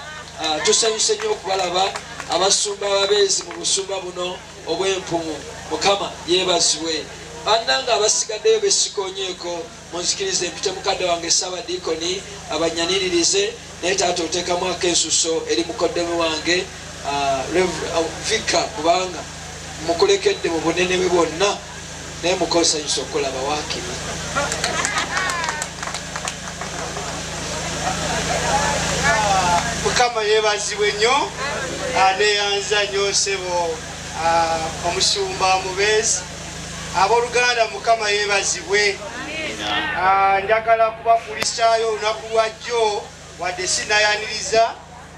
Tusanyuse nnyo okubalaba. abasumba ababeezi mu busumba buno obw'empumu. Mukama yeebazibwe. Bannanga abasigaddeyo besikonyeeko munzikirize mpite mukadde wange Ssaabadiikoni abanyaniririze naye taata oteekamu akensuso eri mukoddemi wange Vika kubanga mukulekedde mu bunene bwe bwonna naye mukosanyusa okulaba waakiri. Mukama yeebazibwe nnyo neyanza nnyo ssebo omusumba mubeezi abooluganda. Mukama yeebazibwe. Njagala kubakulisaayo olunaku lwajjo wadde sinayaniriza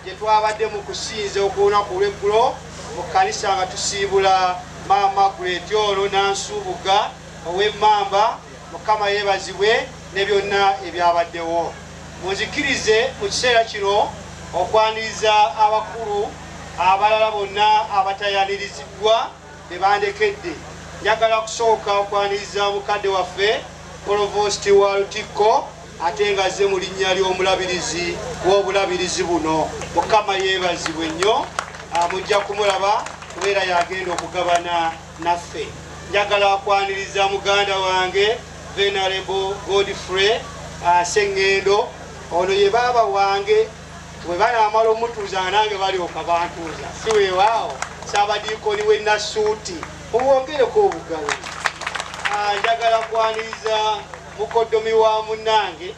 gye twabadde mu kusinza okulunaku lw'eggulo mu kkanisa nga tusiibula Maama Margaret ono Nansubuga ow'Emmamba. Mukama yeebazibwe ne byonna ebyabaddewo. Munzikirize mu kiseera kino okwaniriza abakulu abalala bonna abatayanirizibwa be bandekedde. Njagala kusooka okwaniriza mukadde waffe Provost wa Lutikko ate nga azze mu linnya ly'omulabirizi w'obulabirizi buno. Mukama yeebazibwe nnyo. Mujja kumulaba kubeera yagenda okugabana naffe. Njagala kwaniriza muganda wange Venerable Godfrey Sengendo. Ono ye baaba wange bwe banaamala omutuuza nange balyoka bantuuza si weewaawo. Ssaabadiikoni we Nasuuti muwongereko obugalo. Njagala kwaniriza mukoddomi wa munnange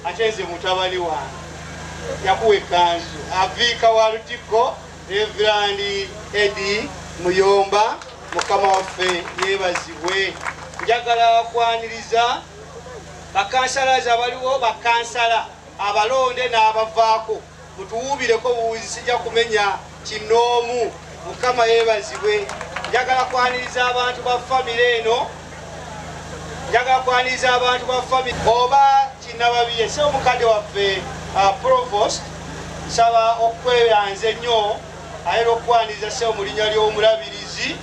ate nze mutabani wange yakuwa ekkanzu Aviika wa Lutikko Reverend Eddie Muyomba. Mukama waffe yeebazibwe. Njagala kwaniriza bakansalaza abaliwo bakansala abalonde n'abavaako mutuwuubireko buwuzi sijja kumenya kinoomu. Mukama yeebazibwe. Njagala kwaniriza abantu ba famire eno. Njagala kwaniriza abantu ba famire oba kinnababiye se omukadde waffe Provost nsaba okweyanza ennyo ayera okwaniriza se mu linnya ly'omulabirizi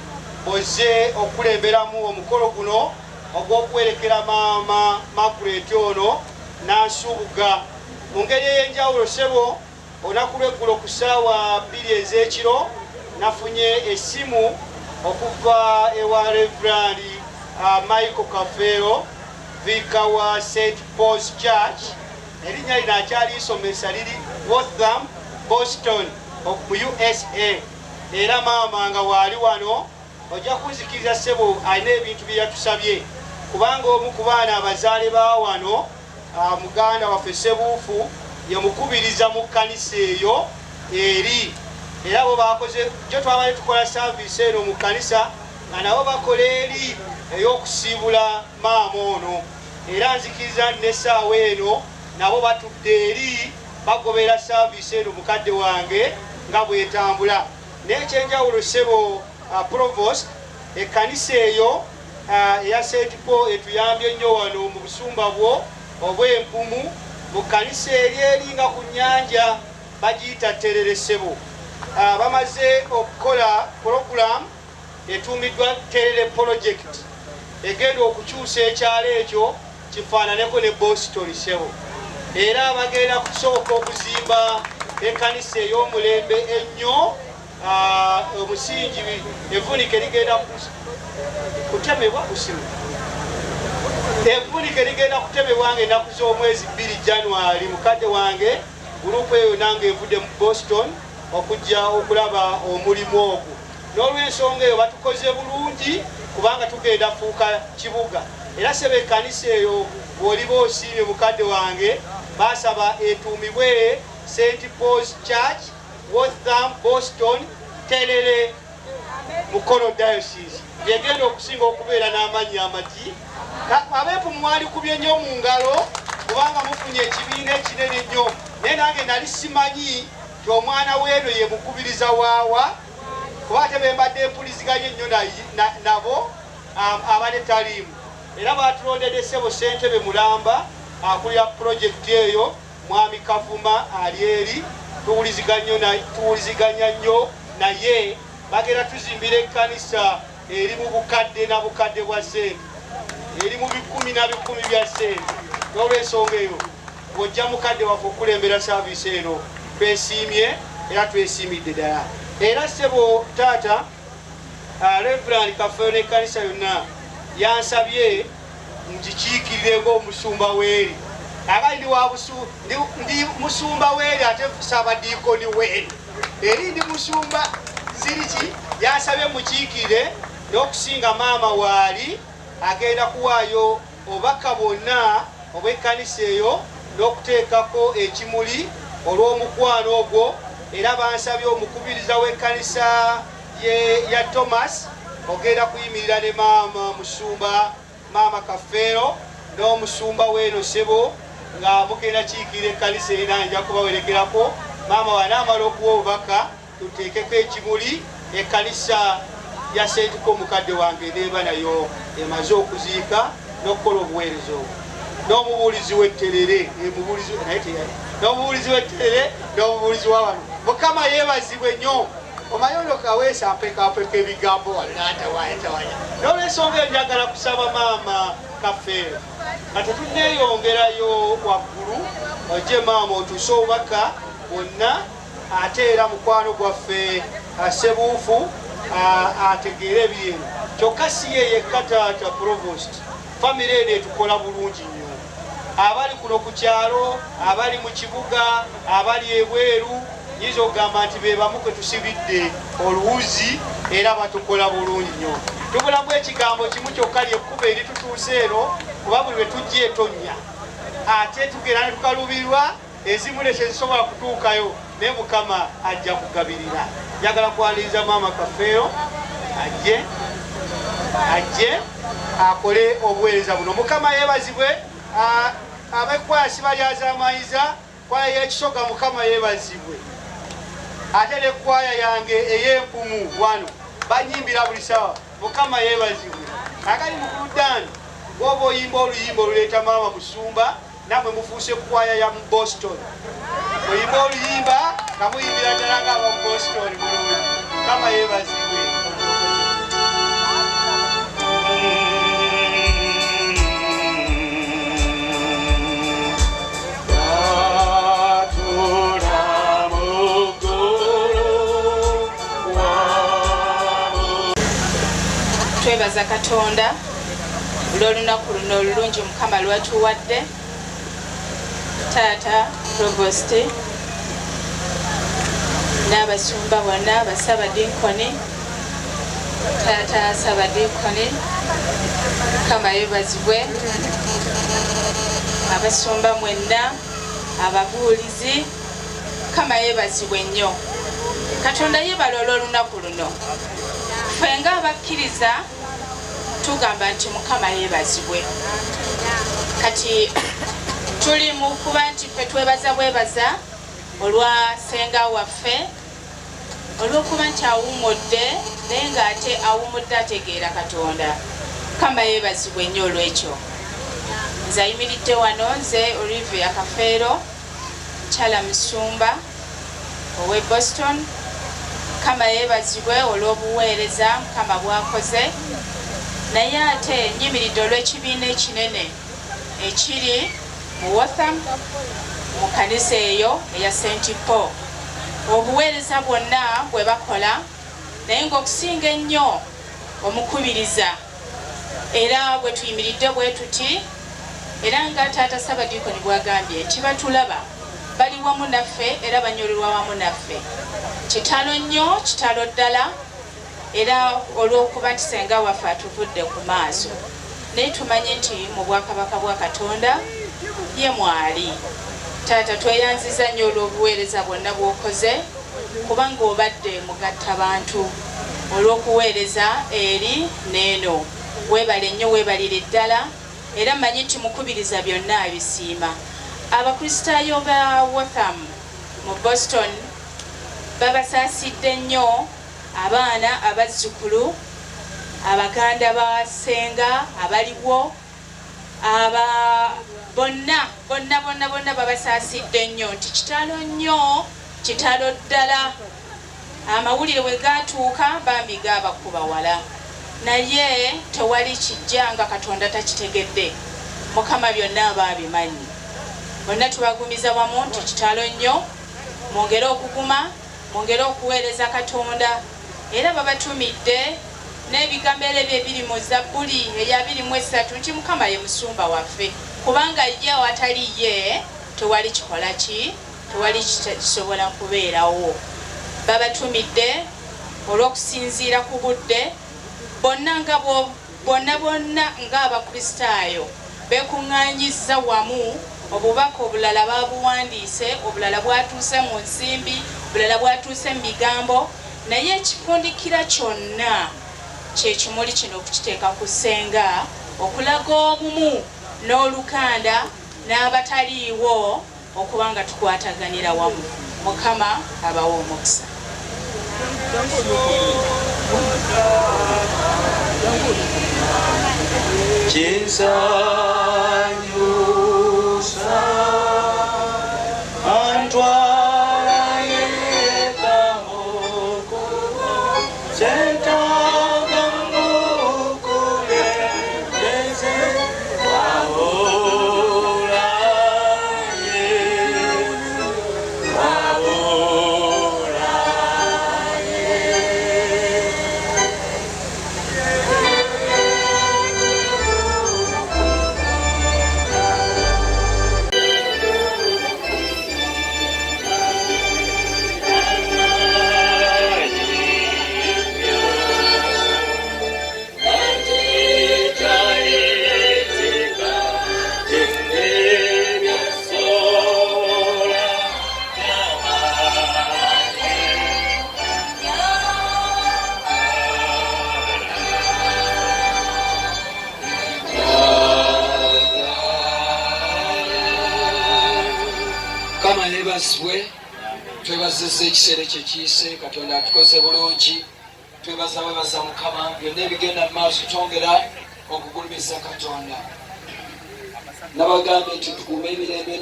ozze okulemberamu omukolo guno ogw'okwerekera Maama Margaret ono Nansubuga mu ngeri ey'enjawulo. Sebo olunaku lw'eggulo ku ssaawa 2 ez'ekiro nafunye essimu okuva ewa Reverend Michael Kafeero Vicar wa St. Paul's Church. Erinnya lino akyalisomesa liri Waltham, Boston mu USA. Era maama nga waali wano ojja kunzikiriza ssebo alina ebintu bye yatusabye kubanga omu ku baana abazaale ba wano muganda waffe Ssebuufu yamukubiriza mu kkanisa eyo eri. Era bo bakoze jo twabadde tukola saavisi eno mu kkanisa nga nabo bakola eri ey'okusiibula maama ono. Era nzikiriza n'essaawa eno nabo batudde eri bagobera saavisi eno mukadde wange nga bwetambula. N'ekyenjawulo ssebo Provost ekkanisa eyo eya St. Paul etuyambye nnyo wano mu busumba bwo obw'empumu mu kkanisa eri nga ku nnyanja bagiyita Terere ssebo. Bamaze okukola program etuumiddwa Terere Project egenda okukyusa ekyalo ekyo kifaananeko ne Boston ssebo. Era bagenda kusooka okuzimba ekkanisa ey'omulembe ennyo. Omusingi evunika erigenda kutemebwa kusimu evunika erigenda kutemebwa ng'ennaku z'omwezi 2 January. Mukadde wange gurupu eyo nange evudde mu Boston okujja okulaba omulimu ogwo. N'olw'ensonga eyo batukoze bulungi kubanga tugenda fuuka kibuga. Era sebe ekkanisa eyo bw'oliba osiimye mukadde wange baasaba etuumibwe St. Paul's Church, Waltham, Boston, Terere, Mukono Diocese. Yegenda okusinga okubeera n'amannya amagi. Abeepu mwali kubye nnyo mu ngalo kubanga mufunye ekibiina ekinene nnyo. Naye nange nali simanyi nti omwana w'eno ye mukubiriza waawa kuba ate be mbadde mpuliziganye nnyo nabo abadde taliimu. Era baatulondedde ssebo Ssentebe Mulamba akulira pulojekiti eyo Mwami Kavuma ali eri. Tuwuliziganya nnyo naye bagenda tuzimbira ekkanisa eri mu bukadde na bukadde bwa ssente, eri mu 10 na 10 bya ssente. N'olw'ensonga eyo bw'ojja mukadde waffe okulembera saavisi eno twesiimye era twesiimidde ddala. era ssebo taata Reverend Kafeero n'ekkanisa yonna yansabye ngikiikirireko omusumba weeri aga ndi musumba weeri ate Ssaabadiikoni weeri eri ndi musumba ziriki yansabye mukiikirire n'okusinga maama waali agenda kuwaayo obubaka bwonna obw'ekkanisa eyo n'okuteekako ekimuli olw'omukwano ogwo era bansabye omukubiriza w'ekkanisa ya Thomas ogenda kuyimirira ne maama musumba maama Kafeero n'omusumba weeno ssebo nga mugenda kiikirira ekkanisa era nja kubawerekerako maama wanaamala okuwa obubaka tuteekeko ekimuli ekkanisa ya St. Paul mukadde wange neeba nayo emaze okuziika n'okukola obuweereza obwo n'omubuulizi w'etterere n'omubuulizi w'etterere n'omubuulizi w'abantu Mukama yeebazibwe nnyo omayono kaweesa mpekapeka ebigambo walatawayatawaya n'olwensonga eyo njagala kusaba maama Kafeero nga tetunneeyongerayo waggulu ojje maama otuuse obubaka bwonna ate era mukwano gwaffe Ssebuufu ategeere ebyeno kyokka si ye yekka taata Provost famire eno etukola bulungi nnyo abali kuno ku kyalo abali mu kibuga abali ebweru yizo ogamba nti be bamu kwe tusibidde oluwuzi era batukola bulungi nnyo tubulamu ekigambo kimu kyokka lyekkuba eritutuuse eno kuba buli lwe tujja etonnya ate tugenda ne tukalubirwa ezimu ne tezisobola kutuukayo naye Mukama ajja kugabirira njagala kwaniriza maama Kafeero ajje akole obuweereza buno Mukama yeebazibwe abekwasi balyazaamayiza kwaya y'ekisoga Mukama yeebazibwe ate ne kwaya yange ey'empumu wano banyimbira buli sawa Mukama yeebazibwe akali mukuluddani bwoba oyimba oluyimba oluleeta maama musumba namwe mufuuse kwaya ya mu Boston oyimba oluyimba nga muyimbira ddala ngaaba mu Boston bulungi Mukama yeebazibwe twebaza Katonda olw'olunaku luno olulungi Mukama lwatuwadde taata Provost n'abasumba bonna Bassaabadinkoni taata Ssaabadinkoni Mukama yeebazibwe abasumba mwenna ababuulizi Mukama yeebazibwe nnyo Katonda yeebala olw'olunaku luno ffe nga abakkiriza tugamba nti Mukama yeebazibwe kati tuli mu kuba nti ffe twebaza bwebaza olwa ssenga waffe olw'okuba nti awummudde naye ng'ate awummudde ategeera Katonda Mukama yeebazibwe nnyo olw'ekyo nze ayimiridde wano nze Olivia Kafeero Chala Musumba ow'e Boston Mukama yeebazibwe olw'obuweereza Mukama bwakoze naye ate nyimiridde olw'ekibiina ekinene ekiri mu Waltham mu kanisa eyo eya St. Paul obuweereza bwonna bwe bakola naye ng'okusinga ennyo omukubiriza era bwe tuyimiridde bwe tuti era nga taata Ssaabadinkoni bwagambye nti batulaba bali wamu naffe era banyolelwa wamu naffe kitalo nnyo kitalo ddala era olw'okuba nti ssenga waffe atuvudde ku maaso naye tumanye nti mu bwakabaka bwa Katonda ye mwali taata tweyanziza nnyo olw'obuweereza bwonna bw'okoze kubanga obadde mugatta bantu olw'okuweereza eri n'eno weebale nnyo weebalire ddala era mmanyi nti mukubiriza byonna abisiima abakristaayo ba Waltham mu Boston babasaasidde nnyo abaana abazzukulu abaganda ba ssenga abaliwo bonna babasaasidde nnyo nti kitalo nnyo kitalo ddala amawulire bwe gatuuka bambi gaabakuba wala naye tewali kijja nga Katonda takitegedde Mukama byonna aba abimanyi bonna tubagumiza wamu nti kitalo nnyo mwongere okuguma mwongere okuweereza Katonda era babatumidde n'ebigambo ebyo ebiri mu Zabbuli eya 23 nti Mukama ye musumba waffe kubanga ye awatali ye tewali kikola ki tewali kisobola kubeerawo. Babatumidde olw'okusinziira ku budde bonna ng'Abakristaayo beekuŋŋaanyizza wamu. Obubaka obulala babuwandiise, obulala bwatuuse mu nsimbi, obulala bwatuuse mu bigambo, naye ekifundikira kyonna kye kimuli kino okukiteeka ku ssenga okulaga obumu n'olukanda n'abataliiwo okuba nga tukwataganira wamu. Mukama abawa omukisa. Twebaza ekiseera kye kiyise Katonda atukoze bulungi. Twebaza Mukama byonna ebigenda mu maaso twongera okugulumiza Katonda. Nabagambye nti tukuume emirembe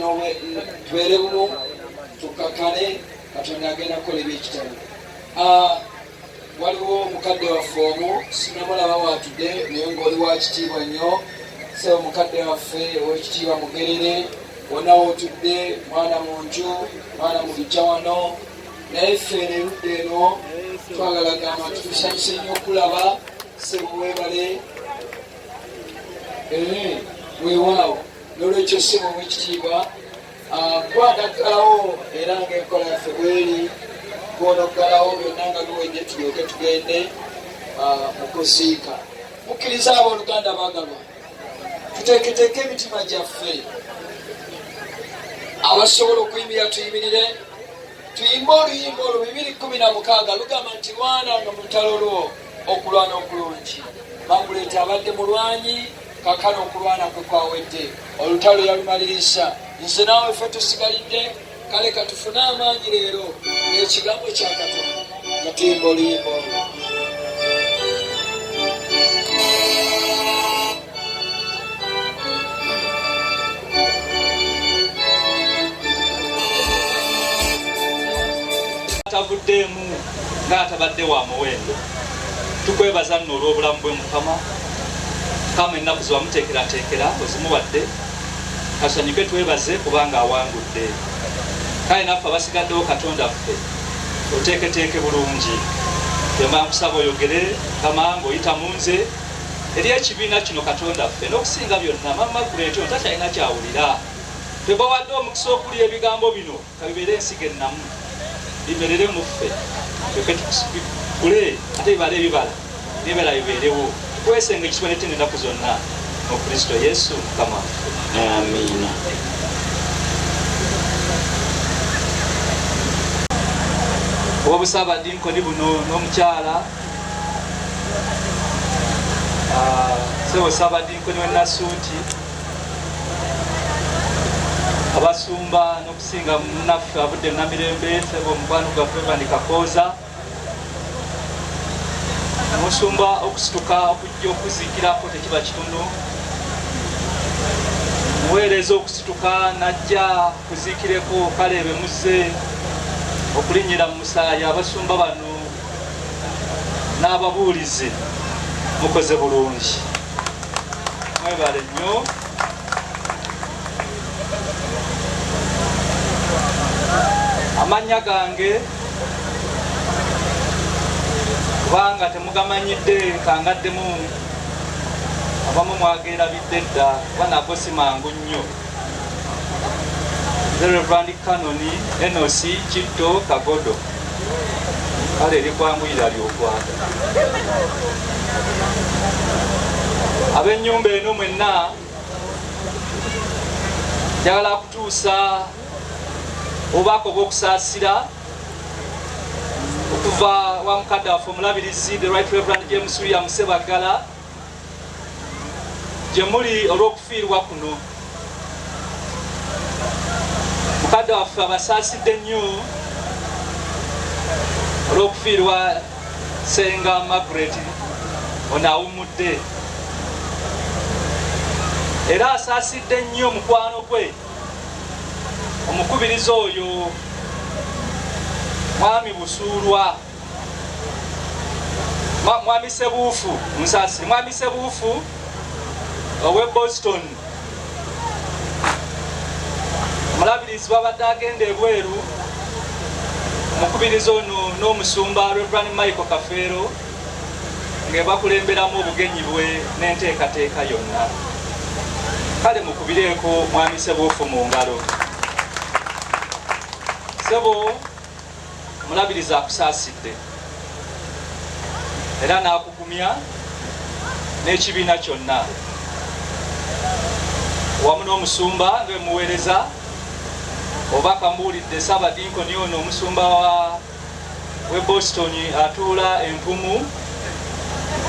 tubeere bumu tukkakane Katonda agenda kukola ebyekitalo. Waliwo mukadde waffe omu sinamulaba waatudde naye ng'oli wa kitiibwa nnyo. Sebo mukadde waffe ow'ekitiibwa Mugerere wonna wootudde mwana mu nju mwana mu lujja wano naye ffe erudde eno twagala gamba nti tusanyuse nnyo okulaba Sebo weebale weewaawo n'olwekyo Sebo ow'ekitiibwa kwagaggalawo era ng'enkola yaffe bweri gw'onoggalawo byonna nga biwedde tulyoke tugende mu kuziika. Mukkiriza abooluganda baagalwa tuteeketeeke emitima gyaffe. Abasobola okuyimirira tuyimirire tuyimbe oluyimba olwo 216 lugamba nti lwana nga mu lutalo lwo okulwana okulungi. Maguleeta abadde mulwanyi kakale okulwana kwe kwawedde olutalo yalumaliriza. Nze naawe ffe tusigalidde kale katufune amaanyi leero ekigambo kya Katonda nga tuyimba oluyimba olwo. Atavuddeemu ng'atabadde wa muwendo. Tukwebaza nno olw'obulamu bwe Mukama. Kama ennaku ze wamuteekerateekera ozimuwadde. Kasanyuke twebaze kubanga awangudde. Kale naffe abasigaddewo Katonda ffe oteeketeeke bulungi. Twemba nkusaba oyogere Kama ng'oyita mu nze eri ekibiina kino Katonda ffe n'okusinga byonna Mama Maguleeta ono takyalina kyawulira. Twebawadde omukisa okulya ebigambo bino kabibeere ensigo ennamu. Bimerere muffe tukule ate bibala ebibala n'ebibala bibeerewo tukwesenga ekitiibwa n'ettendo ennaku zonna mu Kristo Yesu Mukama waffe. Amiina. Obusaabadinkoni buno n'omukyala Sebo Saabadinkoni w'e Nasuuti abasumba n'okusinga munnaffe abudde Namirembe Sebo mukwano gwaffe Bani Kakooza musumba okusituka okujja okuziikirako tekiba kitono. Muweereza okusituka najja kuziikireko Kaleebe muzze okulinnyira mu musaayi. Abasumba bano n'ababuulizi mukoze bulungi, mwebale nnyo. Amannya gange kubanga temugamanyidde kangaddemu abamu mwagerabidde dda kuba nako si mangu nnyo. The Reverend Canon Enosi Kitto Kagodo kale erikwanguyira lyokwaga. Ab'ennyumba eno mwenna njagala kutuusa obubaka obw'okusaasira okuva wa mukadde waffe omulabirizi the Right Reverend James William Sebagala gye muli olw'okufiirwa kuno. Mukadde waffe abasaasidde nnyo olw'okufiirwa Senga Margaret ono awummudde, era asaasidde nnyo mukwano gwe omukubiriza oyo Mwami Busuulwa, Mwami Sebuufu Musaasire, Mwami Sebuufu ow'e Boston. Omulabirizi babadde agenda ebweru, omukubiriza ono n'omusumba Reverend Michael Kafeero ng'ebakulemberamu obugenyi bwe n'enteekateeka yonna. Kale mukubireeko Mwami Sebuufu mu ngalo. Sebo omulabirizi akusaasidde era n'akugumya n'ekibiina kyonna wamu n'omusumba ng'emuweereza obaka mbuulidde Saabadinkoni ono omusumba w'e Boston atuula Empumu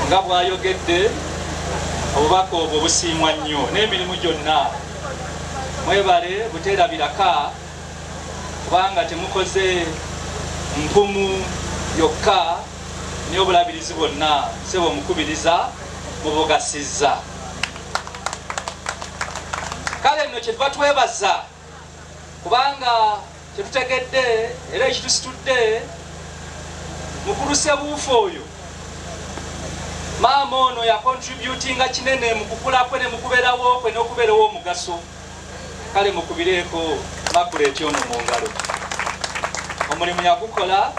nga bw'ayogedde obubaka obwo busiimwa nnyo n'emirimu gyonna. Mwebale buteerabiraka kubanga temukoze Mpumu yokka n'obulabirizi bwonna, sebo omukubiriza mubugasizza. Kale nno kye tuba twebaza kubanga kyetutegedde era ekitusitudde mukulu Sebuufu oyo maama ono yakontributinga kinene mu kukula kwe ne mu kubeerawo kwe n'okubeerawo omugaso. Kale mukubireeko Margaret ono mu ngalo. Omulimu yagukola,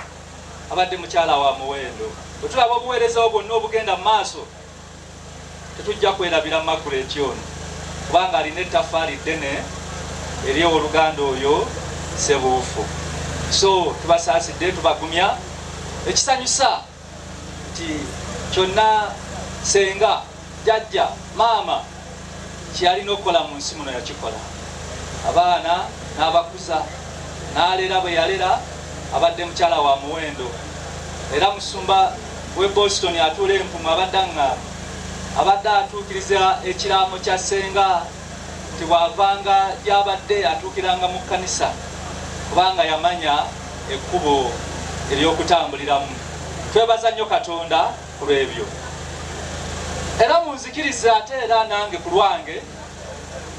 abadde mukyala wa muwendo. Bwe tulaba obuweereza bwonna obugenda mu maaso tetujja kwerabira Margaret ono kubanga alina ettaffaali ddene eri oluganda oyo Sebuufu. So tubasaasidde, tubagumya. Ekisanyusa nti kyonna senga jjajja maama kyeyalina okukola mu nsi muno yakikola. Abaana n'abakuza n'alera bwe yalera, abadde mukyala wa muwendo era musumba w'e Boston atuula Empumu abadde atuukiriza ekiraamo kya senga nti bw'avanga gy'abadde atuukiranga mu kkanisa kubanga yamanya ekkubo ery'okutambuliramu. Twebaza nnyo Katonda ku lw'ebyo. Era munzikiriza ate era nange ku lwange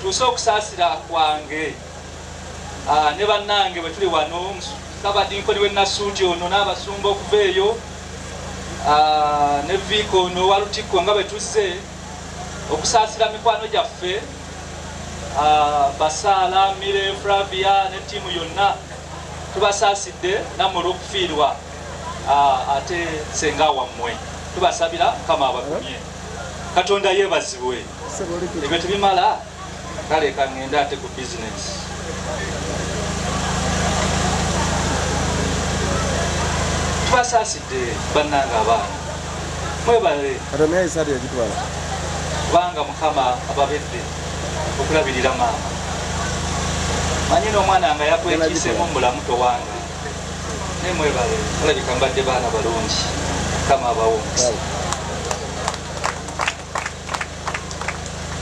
tuuse okusaasira kwange ne bannange bwe tuli wano, Saabadinkoni w'e Nasuuti ono n'abasumba okuva eyo ne Viiko ono wa Lutikko nga bwe tuzze okusaasira mikwano gyaffe, Basaala, Mire, Flavia ne ttiimu yonna tubasaasidde nammwe olw'okufiirwa ate senga wammwe. Tubasabira Mukama abagumye. Katonda yeebazibwe. Ebyo tebimala, kale kaŋŋende ate ku bizinesi. Tubasaasidde bannange abaana. Mwebale. Kubanga Mukama ababedde okulabirira maama. Manyi n'omwana nga yakwekiisemu mulamu towanga. Ne mwebale, mulabika mbadde baana balungi. Mukama abawo omukisa.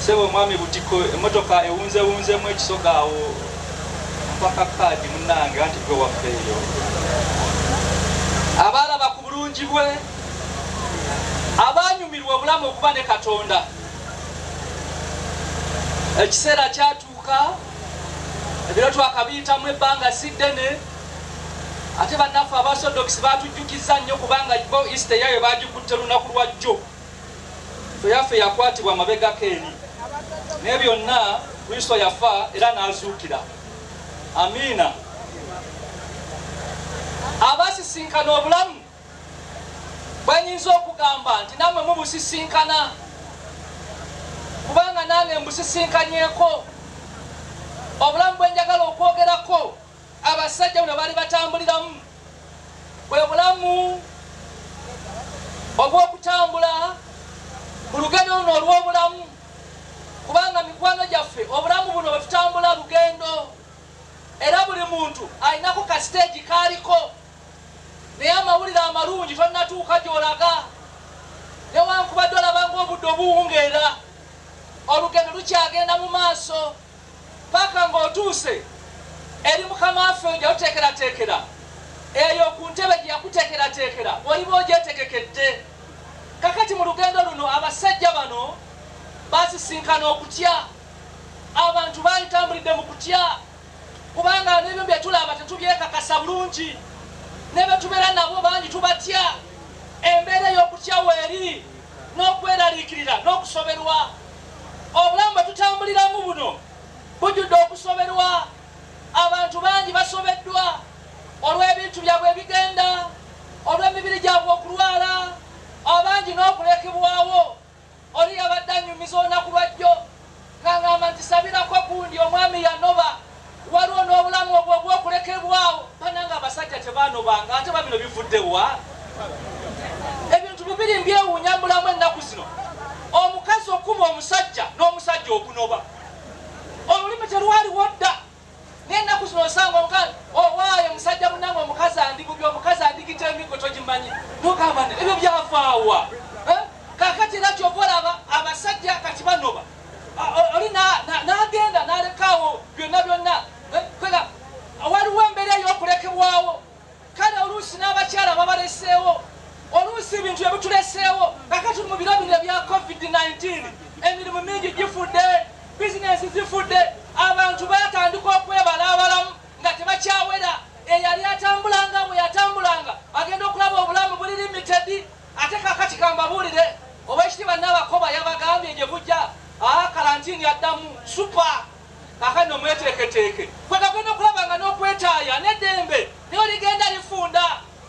Sebo Mwami Butiko, emmotoka ewunzewunzemu ekisoga awo mpaka kaadi munnange anti gwe waffeeyo. Abalaba ku bulungi bwe, abanyumirwa obulamu okuba ne Katonda. Ekiseera kyatuuka, ebiro twakabiyitamu ebbanga si ddene, ate bannaffe Abasodokisi baatujjukiza nnyo kubanga bo Easter yayo baagikutte lunaku lwa jjo. Ffe yaffe yakwatibwa amabegako eri. Naye byonna Kristo yafa era n'azuukira. Amiina. Abasisinkana obulamu bwenyinza okugamba nti namwe mubusisinkana kubanga nange mbusisinkanyeko obulamu bwenjagala okwogerako abasajja buno bali batambuliramu bwe bulamu obw'okutambula mu lugendo luno olw'obulamu kubanga mikwano gyaffe obulamu buno bwe tutambula lugendo era buli muntu alinako ka stage kaaliko naye amawulire amalungi tonnatuuka gy'olaga newankubadde olabanga obudde obuwungeera olugendo lukyagenda mu maaso paka ng'otuuse eri mukama waffe gye luteekerateekera eyo ku ntebe gye yakuteekerateekera oliba ogyetegekedde kakati mu lugendo luno abasajja bano basisinkana okutya abantu baalitambulidde mu kutya kubanga n'ebyo bye tulaba tetubyekakasa bulungi ne be tubeera nabo bangi tubatya embeera ey'okutya weeri n'okweraliikirira n'okusoberwa obulamu bwe tutambuliramu buno bujjudde okusoberwa abantu bangi basobeddwa olw'ebintu byabwe ebigenda olw'emibiri gyabwe okulwala abangi n'okulekebwawo oli yabadde anyumiza olunaku lwajjo ng'angamba nti sabirako gundi omwami yanoba waliwo n'obulamu obwo obw'okulekebwawo bananga abasajja tebanobanga ate babino bivuddewa ebintu bibiri mbyewuunya mbulamu ennaku zino omukazi okuba omusajja n'omusajja okunoba olulimi terwaliwo dda n'ennaku zino osanga omukazi owaayo omusajja munange omukazi andigubye omukazi andigita emigo togimanyi nogamba ebyo byavaawa kakati era kyova olaba abasajja kati banoba oli n'agenda n'alekaawo byonna byonna waliwo embeera ey'okulekebwawo kale oluusi n'abakyala babaleseewo oluusi ebintu ebituleseewo kakati mu biro bino ebya covid-19 emirimu mingi gifudde bizinesi zifudde abantu batandika okwebalaabalamu nga tebakyawera eyali atambulanga bwe yatambulanga agenda okulaba obulamu buli limited ate kakati kambabuulire oba ekitiibwa n'abakoba yabagambye gye bujja kalantini addamu supa kakati nomweteeketeeke kwegagenda okulabanga n'okwetaaya n'eddembe naye oligenda lifunda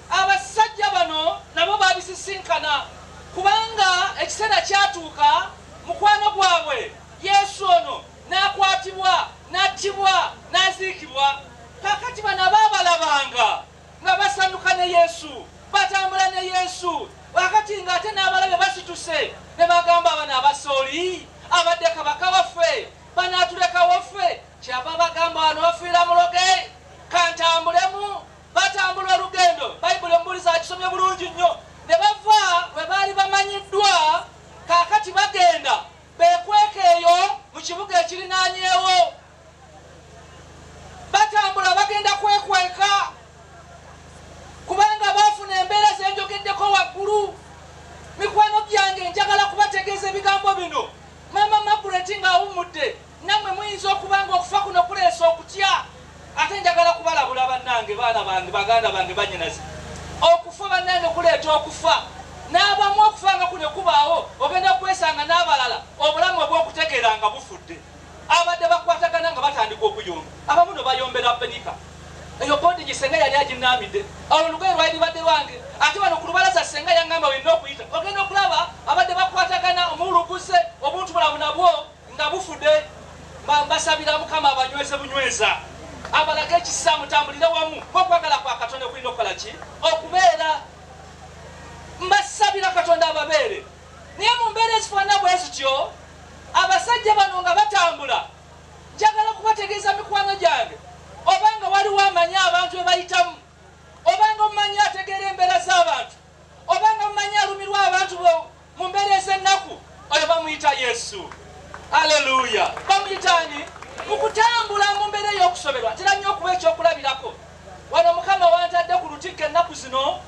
abasajja bano nabo babisisinkana kubanga ekiseera kyatuuka mukwano gwabwe yesu ono n'akwatibwa n'attibwa n'aziikibwa kakati bano baabalabanga nga basanyuka ne yesu batambula ne yesu wakati ng'ate n'abalabe basituse ne bagamba bano abasooli abadde kabaka waffe banaatuleka waffe kyava bagamba wano bafiira muloge kantambulemu batambula olugendo bayibuli omubuuliza akisomye bulungi nnyo ne bava bwe baali bamanyiddwa kakati bagenda beekweka eyo mu kibuga ekirinaanyeewo batambula bagenda kwekweka kubanga baafuna embeera zenjogeddeko waggulu mikwano gyange njagala kubategeeza ebigambo bino mama Margaret ng'awummudde nammwe muyinza okubanga okufa kuno kuleesa okutya ate njagala kubalabula bannange baana bange baganda bange banyinazi okufa bannange kuleeta okufa n'abamu okufa nga kuno kubaawo ogenda kwesanga n'abalala obulamu obw'okutegeera nga bufudde abadde bakwatagana nga batandika okuyomba abamu no bayombera benika eyo bodi gisenga yali aginaamidde olugero lwali libadde lwange ate wano ku lubalaza senga yangamba wenna okuyita ogenda okulaba abadde bakwatagana omuwuluguze obuntu bulamu nabwo nga bufudde mbasabira mukama abanyweze bunyweza abalaga ekisa mutambulire wamu ng'okwagala kwa katonda kulina okukola ki okubeera mbasabira katonda ababeere naye mu mbeera ezifaana bwe zityo abasajja bano nga batambula njagala kubategeeza mikwano gyange obanga waliwo amanyi abantu ebayitamu obanga omumanyi ategeera embeera z'abantu obanga omumanyi alumirwa abantu mu mbeera ez'ennaku oyo bamuyita yesu aleluya bamuyitani mu kutambula mu mbeera ey'okusoberwa tera nnyo okuba ekyokulabirako wano mukama wantadde ku lutikka ennaku zino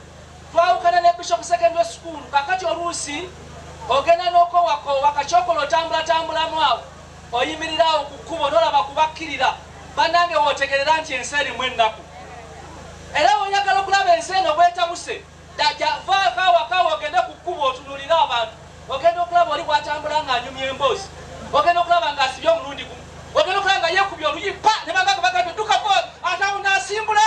twawukana ne bishop secondary school kakati oluusi ogenda n'okowakoowa kakyokola otambulatambulamu awo oyimirirawo ku kkubo n'olaba kubakkirira bannange wootegerera nti ensi erimu ennaku era oyagala okulaba ensi eno bwetamuse vaako awakawo ogende ku kkubo otunulire abantu ogenda okulaba oli bwatambula ng'anyumya emboozi ogenda okulaba ng'asibye omulundi gumu ogenda okulaba nga yeekubye oluyi pa ne baganga bagambye dukako ate awo n'asimbula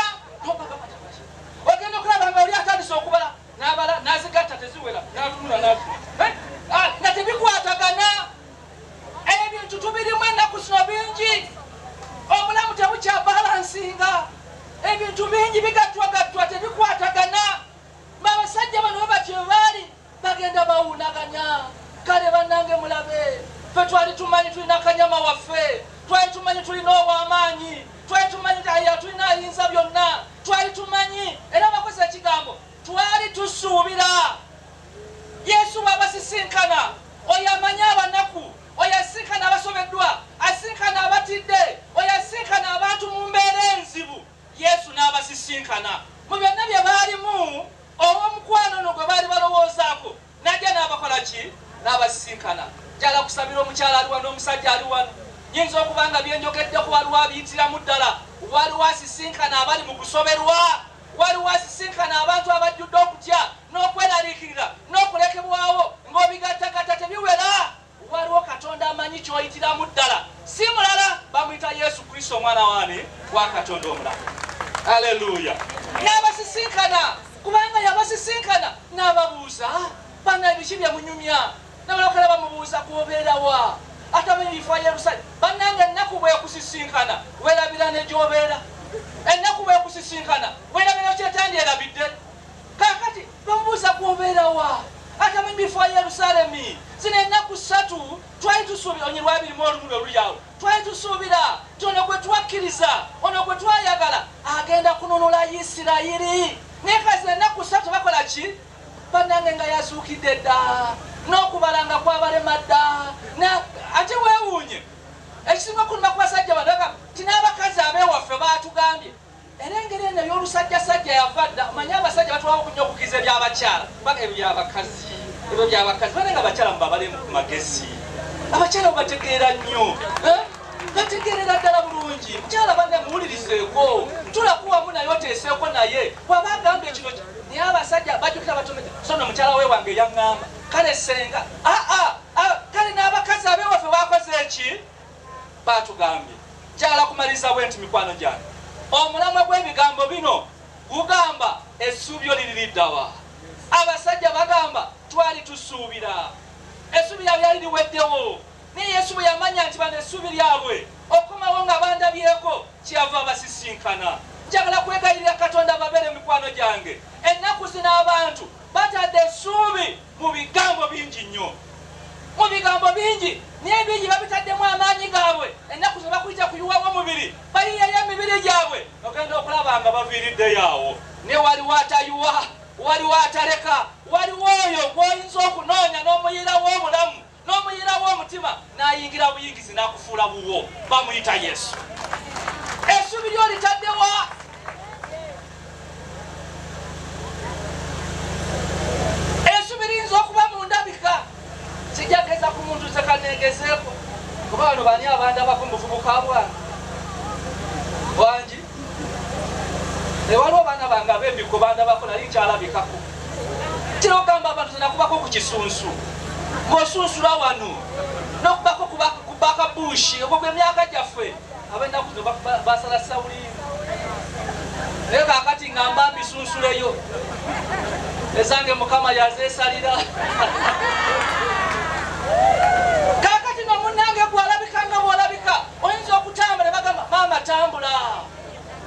ogenda okulaba nga oli atandise okubala n'abala n'azigatta teziwe bannange mulabe fe twali tumanyi tulina kanyama waffe twali tumanyi tulina ow'amaanyi twali tumanyi aya tulina ayinza byonna twali tumanyi era bakoze ekigambo twali tusuubira Yesu bw'abasisinkana oyo amanyi abanaku oyo asinkana abasobeddwa asinkana abatidde oyo asinkana abantu mu mbeera enzibu Yesu n'abasisinkana mu byonna bye baalimu ow'omukwano ono gwe baali balowoozaako najja n'abakola ki n'abasisinkana njala kusabira omukyala ali wano omusajja ali wano nyinza okuba nga byenjogeddeko waliwo abiyitiramu ddala waliwo asisinkana abali mu kusoberwa waliwo asisinkana abantu abajjudde okutya n'okweraliikirira n'okulekebwawo ng'obigattagatta tebiwera waliwo Katonda amanyi ky'oyitiramu ddala si mulala bamuyita Yesu Kristo omwana waani wa Katonda omulamu. Haleluya. N'abasisinkana kubanga yabasisinkana n'ababuuza bana ebiki bye munyumya n'abalokera bamubuuza kuobeerawa atamanyi bifo Yerusalemu bannange ennaku bwekusisinkana weerabira ne gy'obeera ennaku bwekusisinkana weerabira kyetandyerabidde kaakati bamubuuza kuobeerawa atamanyi bifo Yerusalemu zino ennaku 3 twali tusuubira onye lwabirimu olumu lwe luli awo twali tusuubira nti ono gwe twakkiriza ono gwe twayagala agenda kununula Isirayiri naye kazi ennaku 3 bakola ki bannange nga yazuukidde dda n'okubalanga kwabalema dda ate weewuunye ekisinga okuluma ku basajja badaga ti n'abakazi abeewaffe baatugambye era engeri eno y'olusajjasajja yava dda manyi abasajja batwawo okunya okukiza ebyabakyala kubanga ebyo byabakazi bane nga abakyala mubabalemu ku magezi abakyala bategeera nnyo bategeerera ddala bulungi mukyala bange muwulirizeeko tulakuwamu naye oteeseeko naye bw'aba agambye kino naye abasajja bajjukira batomete sono mukyala we wange yaŋŋamba kale senga kale n'abakazi abeewaffe bakoze eki baatugambye kyala kumaliza bwe nti mikwano gyange omulamwa gw'ebigambo bino gugamba essuubyo liri liddawa abasajja bagamba twali tusuubira essuubi lyabwe lyali liweddewo naye Yesu bwe yamanya nti bano essuubi lyabwe okukomawo nga bandabyeko kyava basisinkana. Njagala kwegayirira Katonda babeere mikwano gyange ennaku zino abantu batadde essuubi mu bigambo bingi nnyo mu bigambo bingi naye bingi babitaddemu amaanyi gaabwe ennaku zino bakuyita kuyiwamu omubiri bayiyeyo emibiri gyabwe ogenda okulaba nga baviiriddeyo awo naye waliwo atayiwa waliwo ataleka waliwo oyo gw'oyinza okunoonya n'omuyira w'obulamu n'omuyira w'omutima n'ayingira buyingizi n'akufuula buwo bamuyita Yesu. Essuubi ly'olitaddewa essuubi liyinza okuba mu ndabika sijjageza ku muntu zekaneegezeeko kuba bano bani abandabako mu buvubuka bwange wangi waliwo baana bange ab'embiko bandabako nali nkyalabikako kira ogamba abantu zenakubako ku kisunsu ng'osunsula wano n'okubako kubaka bushi ogwo gw'emyaka gyaffe ab'ennaku zino basala sawuliri naye kaakati ngamba mbisunsuleyo ezange Mukama yazeesalira kaakati n'omunnange gw'alabika nga bw'olabika oyinza okutambula bagamba maama tambula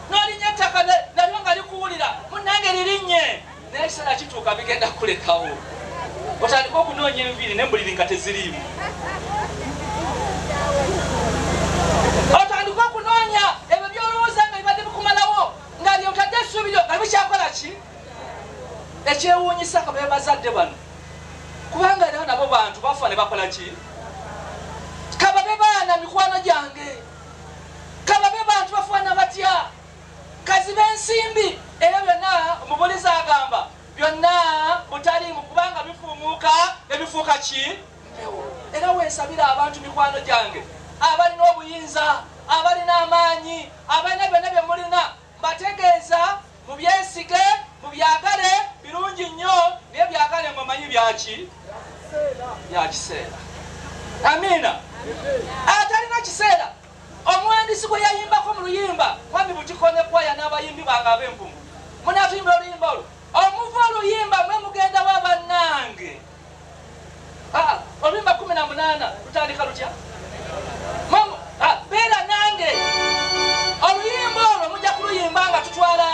n'olinya ettaka nalyo nga likuwulira munnange lirinnye naye ekiseera kituuka bigenda kulekawo otandika okunoonya enviiri n'embuliri nga teziriimu otandika okunoonya ebyo by'olowooza nga bibadde bikumalawo nga lyotadde essuubi lyo nga bikyakola ki ekyewuunyisa kabe bazadde bano kubanga era nabo bantu bafa ne bakola ki kababe baana mikwano gyange kababe bantu bafaana batya kazi b'ensimbi era byonna omubulizi agamba byonna butaliimu kubanga bifuumuuka ne bifuuka ki era weesabira abantu mikwano gyange abalina obuyinza abalina amaanyi abalina byonna bye mulina mbategeeza mu byesige mu byagale birungi nnyo naye byagale mwemanyi byaki bya kiseera. Amiina. Atalina kiseera omuwandiisi gwe yayimbako mu luyimba mwami Butikone kwaya n'abayimbi bange ab'empumu munaatuyimbira oluyimba olwo omuva oluyimba mwe mugenda wa bannange oluyimba 18 lutandika lutya beera nange oluyimba olwo mujja kuluyimba nga tutwala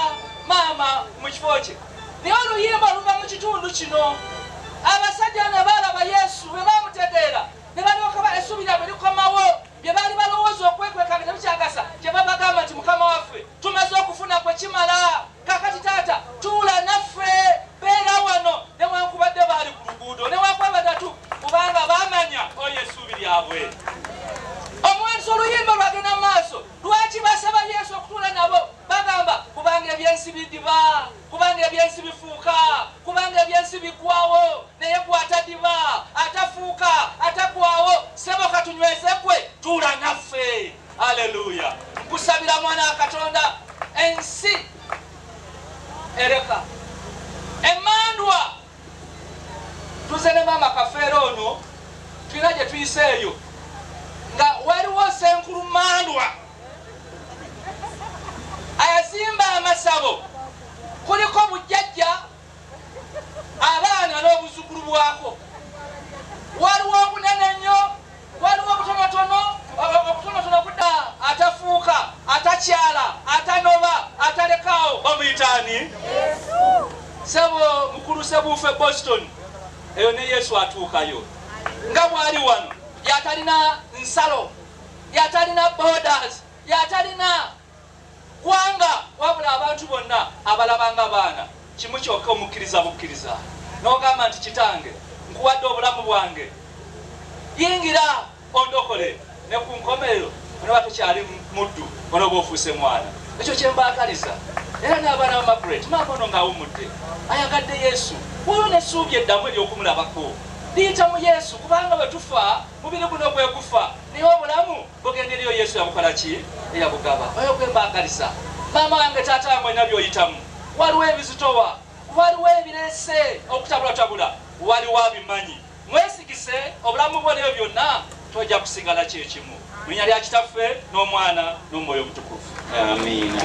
maama mu kifo kye naye oluyimba oluva mu kitundu kino abasajja ne baalaba Yesu bwe baamutegeera waabwe. Omuwandiisi oluyimba lwagenda mu maaso, lwaki basaba Yesu okutuula nabo bagamba kubanga ebyensi bidiba, kubanga ebyensi bifuuka, kubanga ebyensi biggwawo, naye gw'atadiba atafuuka atagwawo sebo katunyweze gwe tuula naffe. Aleluya. Nkusabira mwana wa Katonda ensi ereka emandwa tuze ne maama Kafeero ono tulina gye tuyiseeyo nga waliwo Senkulu Mandwa ayazimba amasabo, kuliko bujjajja abaana n'obuzzukulu bwako, waliwo obunene nnyo, waliwo obutonotono, obutonotono budda atafuuka atakyala atanoba atalekaawo bamuyitaani sebo mukulu sebuufe Boston. Eyo ne Yesu atuukayo nga bwali wano, yatalina nsalo, yatalina borders, yatalina gwanga, wabula abantu bonna abalabanga baana kimu kyokka omukkiriza bukkiriza n'ogamba nti kitange nkuwadde obulamu bwange, yingira ondokole, ne ku nkomerero onoba tokyali muddu, onoba ofuuse mwana. Ekyo kyembaagaliza. Era n'abaana ba Margaret maama ono ng'awummudde ayagadde Yesu, waliwo n'essuubi eddamu ery'okumulabako. Liyita mu Yesu, kubanga bwe tufa mubiri guno gwe gufa, naye obulamu bugendereyo Yesu yabukola ki? Eyabugaba. Oyo gwe mbaagaliza. Maama wange, taata wange, olina by'oyitamu. Waliwo ebizitowa, waliwo ebireese okutabulatabula, waliwo abimanyi. Mwesigise obulamu bwoneyo byonna tojja kusigala kyekimu. Mu linnya lya Kitaffe n'Omwana n'Omwoyo Omutukuvu. Amiina.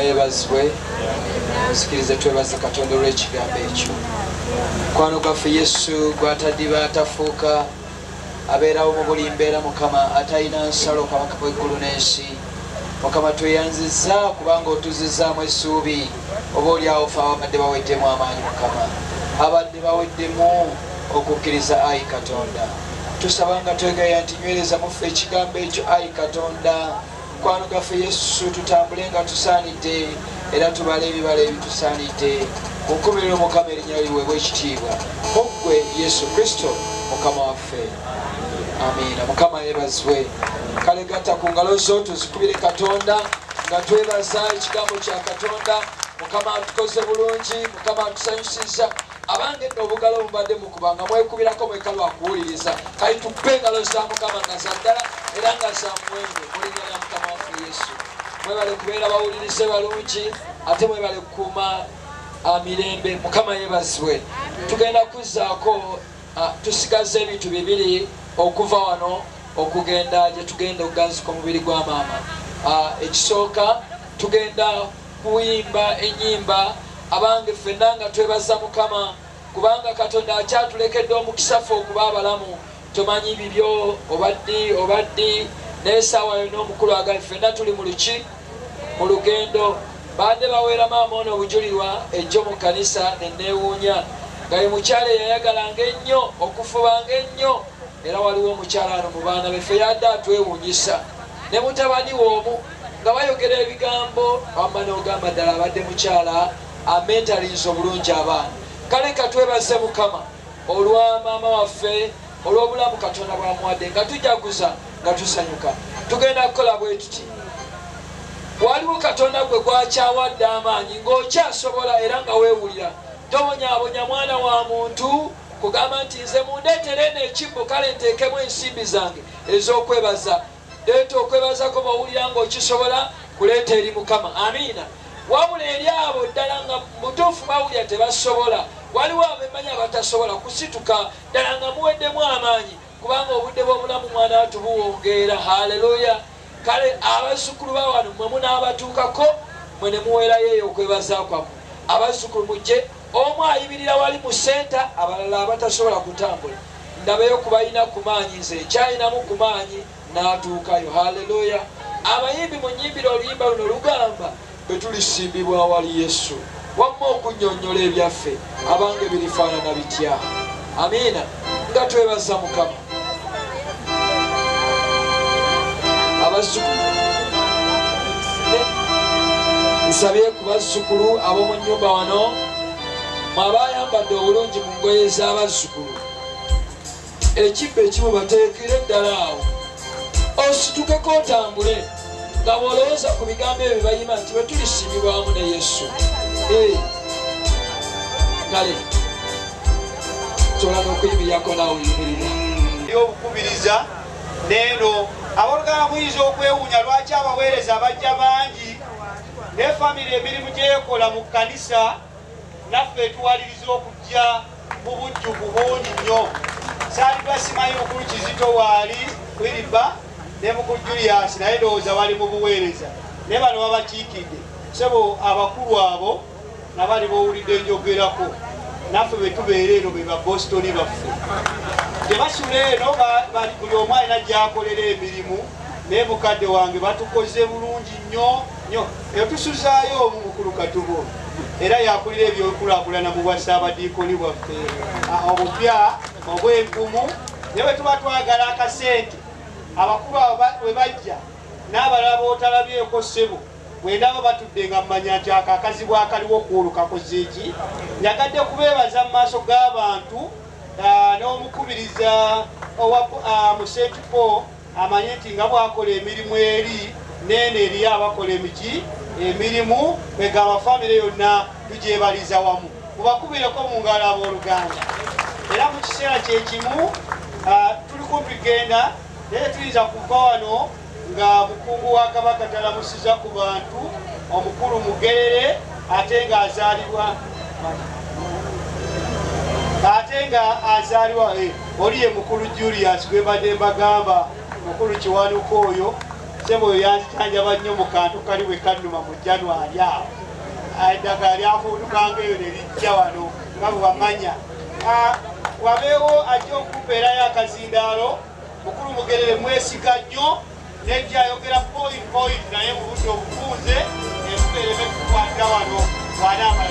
Yebazibwe, musikirize twebaze Katonda olw'ekigambo ekyo. Mukwano gwaffe Yesu gw'atadiba atafuuka, abeerawo mu buli mbeera, Mukama atalina nsalo, Kabaka w'eggulu n'ensi. Mukama tweyanzizza kubanga otuzizzaamu essuubi, oba oliawo ffe abadde baweddemu amaanyi. Mukama abadde baweddemu okukkiriza, Ayi Katonda tusaba nga twegaya nti nywereza muffe ekigambo ekyo, Ayi Katonda. Mukwano gwaffe Yesu tutambule nga tusaanidde, era tubale ebibala ebitusaanidde. Ku nkomerero Mukama erinnya lyo liweebwe ekitiibwa, muggwe Yesu Kristo Mukama waffe. Amiina. Mukama yeebazibwe. Kale gatta ku ngalo zo tuzikubire Katonda nga twebaza ekigambo kya Katonda. Mukama atukoze bulungi, Mukama atusanyusizza. Abange nno obugalo mubadde mukubanga mwekubirako mweka lwakuwuliriza. Kale tuppe engalo za Mukama nga za ddala era nga za muwendo mu linnya lya Mukama waffe Yesu. Mwebale kubeera bawulirize balungi, ate mwebale kukuuma mirembe. Mukama yeebazibwe. Tugenda kuzzaako tusigaze ebintu bibiri okuva wano okugenda gye tugenda okuganzika omubiri gwa maama. Ekisooka tugenda kuyimba ennyimba abange ffenna nga twebaza Mukama kubanga Katonda akyatulekedde omukisa ffe okuba abalamu. Tomanyi bibyo obaddi naye saawa yonna omukulu agali ffenna tuli mu luki mu lugendo. Badde baweera maama ono obujulirwa ejjo mu kanisa nenneewuunya nga ye mukyala eyayagalanga ennyo okufubanga ennyo, era waliwo omukyala ano mu baana beffe yadde atwewuunyisa ne mutabani w'omu nga bayogera ebigambo wamma n'ogamba ddala abadde mukyala amentalinze obulungi abaana. Kale katwebaze Mukama olwa maama waffe, olw'obulamu Katonda bwamuwadde, nga tujaguza nga tusanyuka. Tugenda kukola bwe tuti. Waliwo Katonda gwe gwakyawadde amaanyi ng'okyasobola era nga weewulira. Tobonyaabonya mwana wa muntu kugamba nti nze mundeetere n'ekibbo kale nteekemu ensimbi zange ez'okwebaza. Leeta okwebazako bawulira ng'okisobola kuleeta eri Mukama. Amiina. Wabula eri abo ddala nga mutuufu bawulira tebasobola waliwo abemanya batasobola kusituka ddala nga muweddemu amaanyi kubanga obudde bw'obulamu mwana watu buwongeera. Haleluya. Kale abazzukulu ba wano mwe munaabatuukako mwe ne muweerayo eyo okwebaza kwammwe. Abazzukulu mujje omu ayimirira wali mu senta abalala abatasobola kutambula ndabayo kubalina ku maanyi nze ekyalinamu ku maanyi n'atuukayo. Haleluya. Abayimbi mu nnyimbira oluyimba luno lugamba bwe tulisimbibwa wali Yesu wamma okunnyonnyola ebyaffe abange birifaanana bitya. Amiina. Nga twebaza Mukama. Abazzukulu nsabye ku bazzukulu ab'omu nnyumba wano mwabayambadde obulungi mu ngoye z'abazzukulu ekibba ekimu bateekere ddala awo ositukeko otambule nga bw'olowooza ku bigambo ebyo bayima nti bwe tulisimbibwamu ne Yesu. Kale tola n'okuyimirirako naawe oyimirira obukubiriza neeno abaluganda muyinza okwewuunya lwaki abaweereza bajja bangi ne famire emirimu gyekola mu kkanisa naffe tuwaliriza okujja mu bujjuvu bungi nnyo. Saalibwa simanyi mukulu Kizito waali Wiriba ne mukulu Julius naye ndowooza bali mu buweereza naye bano babakiikidde sebo abakulu abo nabali bowulidde enjogerako naffe bwe tubeera eno be ba Boston baffe tebasula eno buli omu alina gy'akolera emirimu naye mukadde wange batukoze bulungi nnyo nnyo eyo tusuzaayo omu mukulu Katubo era yakulira ebyokulaakulana mu bwa Ssaabadiikoni bwaffe obupya obwenkumu naye bwe tuba twagala akasente abakulu abo bwe bajja n'abalala bootalabyeko ssebo bwendaba batudde nga mmanya nti akakazi bwakaliwo okuwuluka koze eki. Nyagadde kubeebaza mu maaso g'abantu n'omukubiriza mu St. Paul amanye nti nga bwakola emirimu eri neeno eriyo abakola emirimu kwegamba famire yonna tugyebaliza wamu mubakubireko mu ngalo abooluganda. Era mu kiseera kyekimu tuli kumpi genda naye tuyinza kuva wano nga mukungu wa Kabaka talamusiza ku bantu omukulu Mugerere ate nga azaalibwa oliye mukulu Julius gwe mbadde mbagamba mukulu Kiwanuka oyo sebo oyo yanzitanjaba nnyo mu kantu kali bwe kannuma mu January awo eddagala lyafuutukanga eyo ne lijja wano nga bwe bamanya. Wabeewo ajja okubeerayo akazindaalo mukulu Mugerere mwesiga nnyo nejja ayogera point naye mu budde obufunze emubereme kukwata wano wanaamala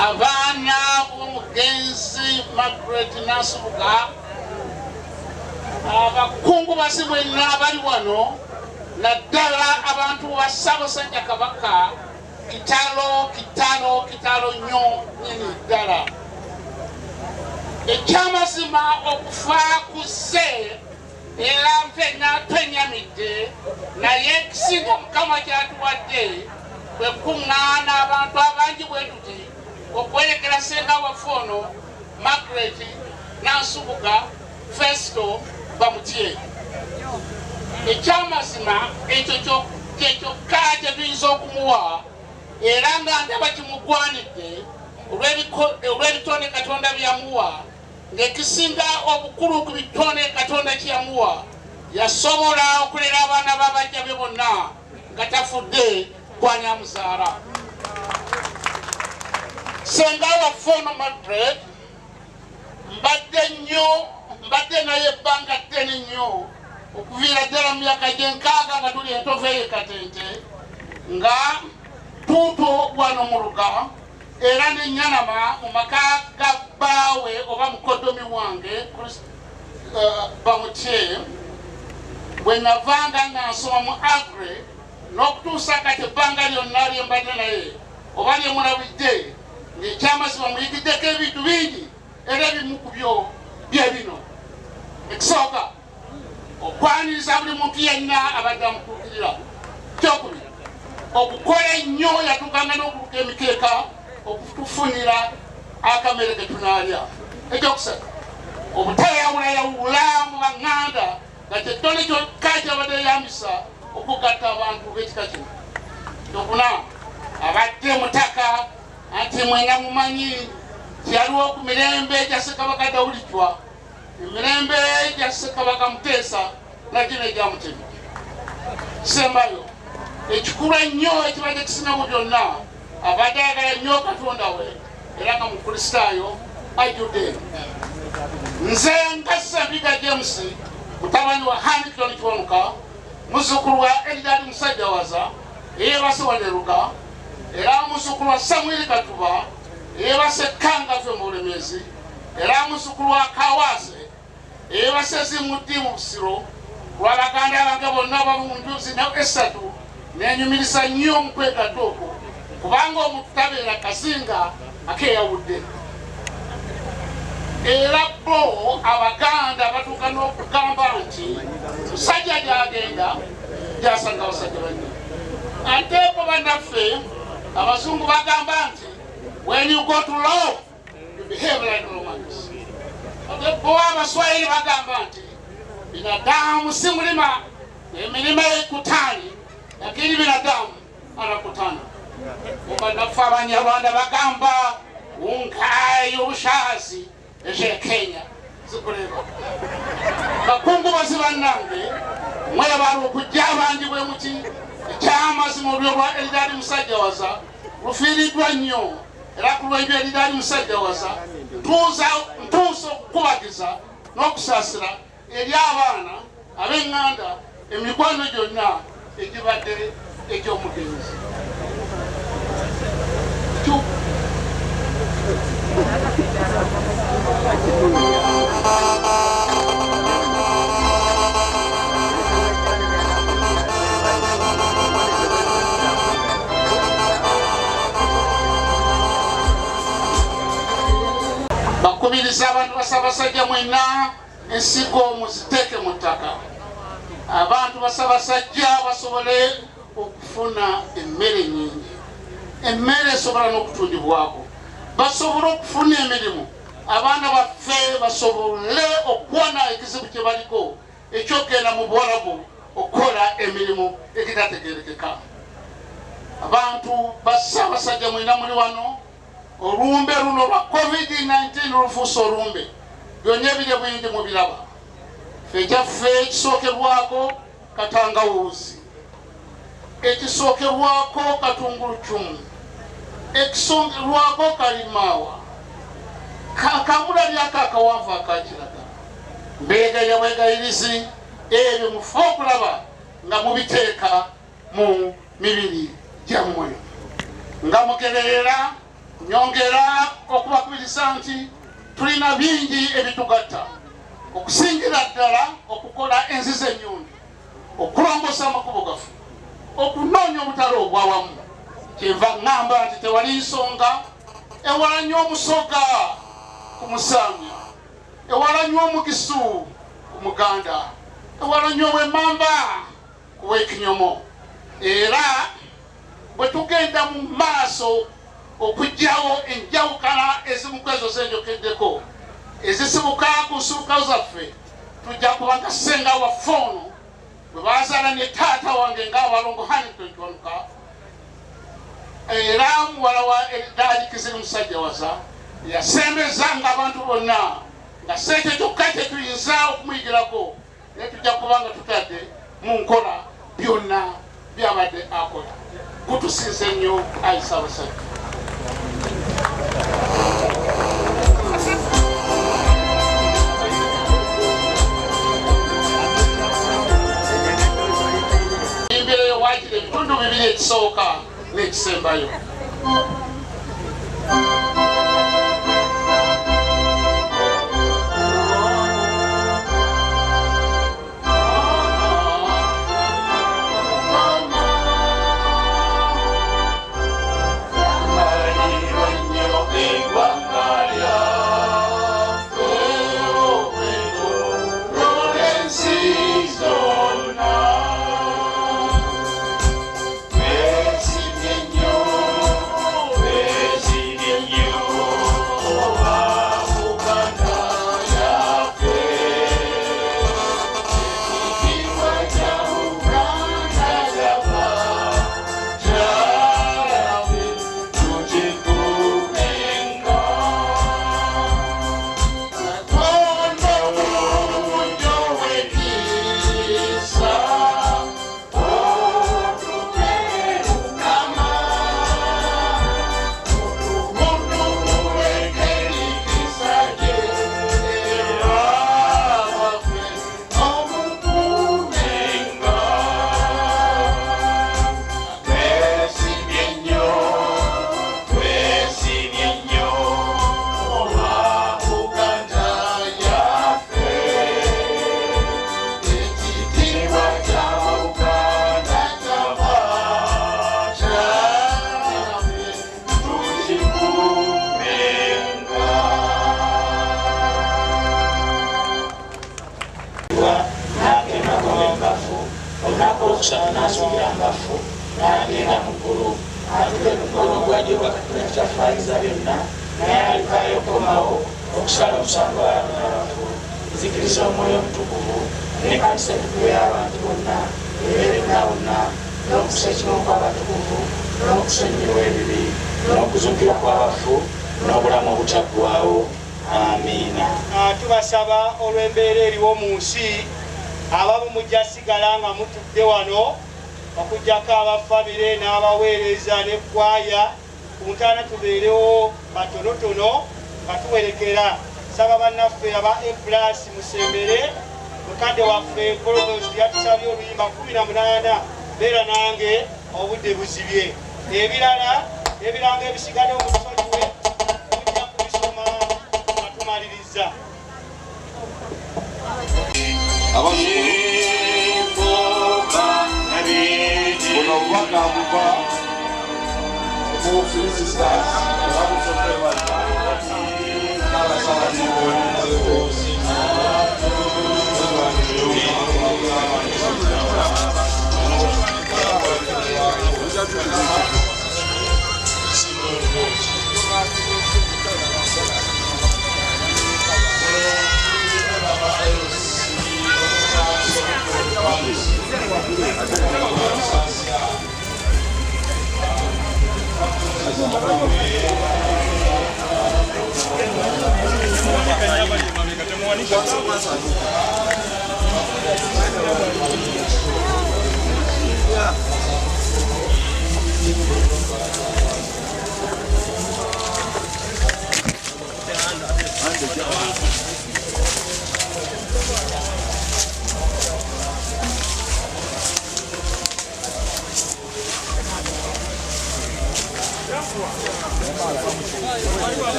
abaana b'omugenzi Margaret Nasubuga abakungu basi mwenna abali wano naddala abantu ba Ssaabasajja Kabaka kitalo nnyo nyini ddala. Ekyamazima okufa kuzze era nfenna twenyamidde naye ekisinga Mukama kyatuwadde kwe kuŋŋaana abantu abangi bwe tuti okwolekera ssenga waffe ono Margaret Nasubuga Festo bamutye. Ekyamazima ekyo kyokka kye tuyinza okumuwa era nga ndaba kimugwanidde olw'ebitonde Katonda byamuwa ng'ekisinga obukulu ku bitone Katonda kyamuwa yasobola okulera abaana b'abajja be bonna nga tafudde kwanyamuzaala. Senga waffe ono Madred mbadde naye ebbanga ddene nnyo okuviira ddala mu myaka gy'enkaaga nga tuli entovu ey'ekatente nga tuuto wano mu Luga era ne Nyanama mu maka ga bbaawe oba mukoddomi wange bamutye bwe navanga nga nsoma mu Agre n'okutuusa kati ebbanga lyonna lye mbadde naye oba lye mulabidde ng'ekyamazima muyigiddeko ebintu bingi era ebimu ku byo bye bino. Ekisooka okwaniriza buli muntu yenna abadde amutuukirira. Kyokubiri okukola ennyo yatuukanga n'okuluka emikeeka okutufunira akamere ke tunaalya. Ekyokusatu obutayawulayawula mu baŋŋanda nga kyetone kyokka kyabadde yeyambisa okugatta abantu b'ekika kino. Kyokuna abadde mutaka anti mwenna mumanyi kyaliwo ku mirembe gya Ssekabaka Dawudi Chwa, emirembe gya Ssekabaka Muteesa nagino egya Mutebi. Sembayo ekikulu ennyo ekibadde kisinga mu byonna abadde ayagala nnyo Katonda we era nga mukristaayo ajjudde. Nze nga Ssembiga James mutabani wa Hamilton Kiwanuka muzzukulu wa Eldad Musajjawaza eyeebase Waneruga era muzzukulu wa Samuel Katuba eyeebase Kangafe mu Bulemeezi era muzzukulu wa Kawaase eyeebase Zimuddi mu Busiro lwa baganda bange bonna aba mu njuzi esatu nenyumiriza nnyo omukwegatta okwo kubanga omuntu tabeera kazinga akeeyawudde. Era bo Abaganda batuuka n'okugamba nti musajja gy'agenda gy'asanga abasajja banne. Ate bo bannaffe Abazungu bagamba nti when you go to law you behave like Romans. Ate bo Abaswahili bagamba nti binadamu si mulima emilima ekutani lakini binadamu anakutana. Bannaffe Abanyarwanda bagamba unkayi obushazi eje Kenya zikuleba. Bakungubazi bannange mwebala okujja abangi bwe muti ekyamazima olwo lwa Eldad Musajjawaza lufiiriddwa nnyo era ku lw'ebyo Eldad Musajjawaza ntuusa okukubagiza n'okusaasira eri abaana ab'eŋŋanda emikwano gyonna egibadde egy'omugenzi. Bakubiriza abantu basabasajja mwenna ensigo muziteeke mu ttaka. Abantu basabasajja basobole okufuna emmere nnyingi, emmere esobola n'okutundibwako, basobole okufuna emirimu, abaana baffe basobole okuwona ekizibu kye baliko ekyokgenda mu Buwarabu okukola emirimu egitategerekeka. Abantu basabasajja mwina muli wano olumbe luno lwa COVID-19 lufuusa olumbe byonna ebiri buyindi mubiraba. Ffe kyaffe ekisookerwako katangawuuzi, ekisookerwako katungulucumu, ekisookerwako kalimaawa, kakamula lyako akawanvu akakiraga. Mbeegaya bwegayirizi ebyo mufe okulaba nga mubiteeka mu mibiri gyammwe. Nga mugerera nyongera okubakubiriza nti tulina bingi ebitugatta, okusingira ddala okukola enzizi ennyungi, okulongoosa amakubo gaffe, okunoonya obutale obwawamu. Kyenva ŋŋamba nti tewali nsonga ewala nnyo omusoga ku musamya, ewala nnyo omugisu ku muganda, ewala nnyo ow'emmamba ku w'ekinyomo. Era bwe tugenda mu maaso okugyawo enjawukana ezimu ku ezo zenjokeddeko ezisibuka ku nsibuka zaffe, tujja kuba nga ssenga waffe ono bwe bazaala ne taata wange ng'abalongo Hamilton Kiwanuka era muwala wa Eldad Musajjawaza yasembezanga abantu bonna nga sente kyokka tetuyinza okumuyigirako naye tujja kubanga tutadde mu nkola byonna byabadde akola. Gutusinze nnyo Ayi Ssaabasajja. Imbireyo wagira ebitundu bibiri ekisooka n'ekisembayo. Tubasaba olw'embeera eriwo mu nsi abamu mujja sigala nga mutudde wano okujjako abafamire n'abaweereza n'ekwaya ku ntaana tubeerewo batonotono nga tuwerekera. Saba bannaffe aba Eplus Musembere mukadde waffe Provost yatusabye oluyimba 18 beera nange obudde buzibye. Ebirala ebiranga ebisigadde omusozi we mujja kubisoma nga tumaliriza. Buno obubaka buva mu Sisters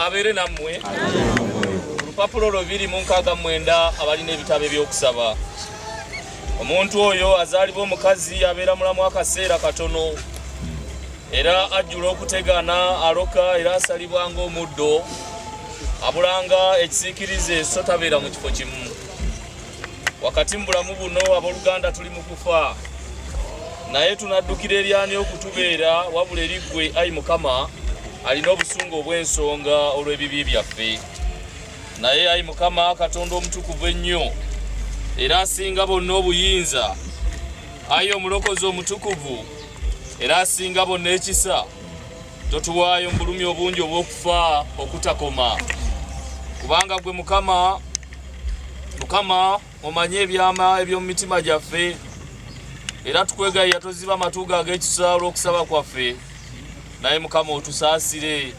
Abere namwe Urupapuro 269 abalina ebitabo ebyokusaba. Omuntu oyo azaalibwa omukazi abeera mulamu akaseera katono era ajjula okutegana aloka era asalibwa ng'omuddo abulanga ekisiikirize so tabeera mu kifo kimu. Wakati mu bulamu buno abooluganda tuli mu kufa naye tunaddukira eryani okutubeera wabula eriggwe ayi Mukama alina obusungu obw'ensonga olw'ebibi byaffe. Naye ayi Mukama Katonda omutukuvu ennyo era asinga bonna obuyinza, ayi omulokozi omutukuvu era asinga bonna ekisa, totuwaayo mu bulumi obungi obw'okufa okutakoma. Kubanga gwe Mukama omanyi ebyama eby'omu mitima gyaffe era tukwegayira toziba amatuga ag'ekisa olw'okusaba kwaffe. Naye Mukama otusaasire,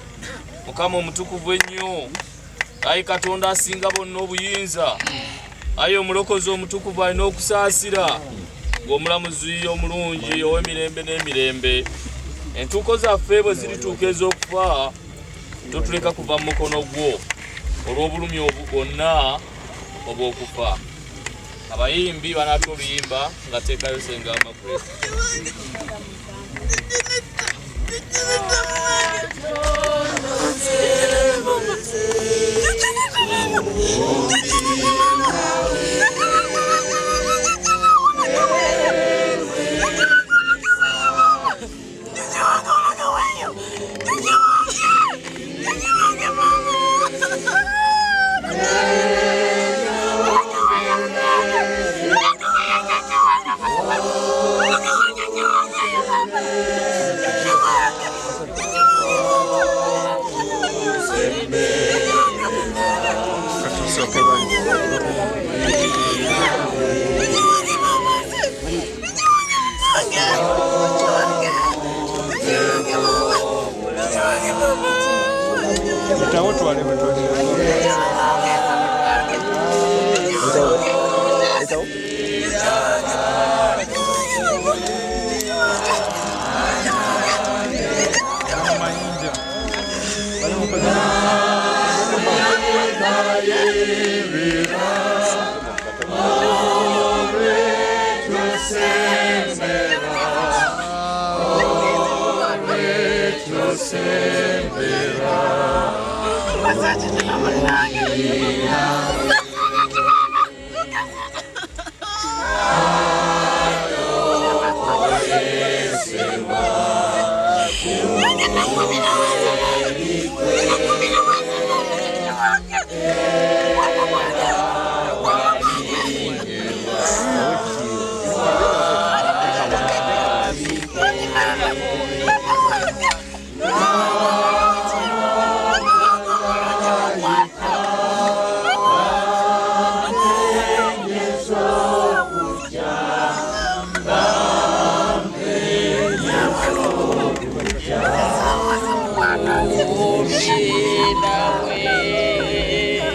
Mukama omutukuvu ennyo, ayi Katonda asinga bonna obuyinza, ayi omulokozi omutukuvu alina okusaasira, ng'omulamuzi omulungi ow'emirembe n'emirembe. Entuuko zaffe bwe zirituuka ez'okufa totuleka kuva mu mukono gwo olw'obulumi bwonna obw'okufa. Abayimbi banaatya oluyimba nga teekayo senga Magret.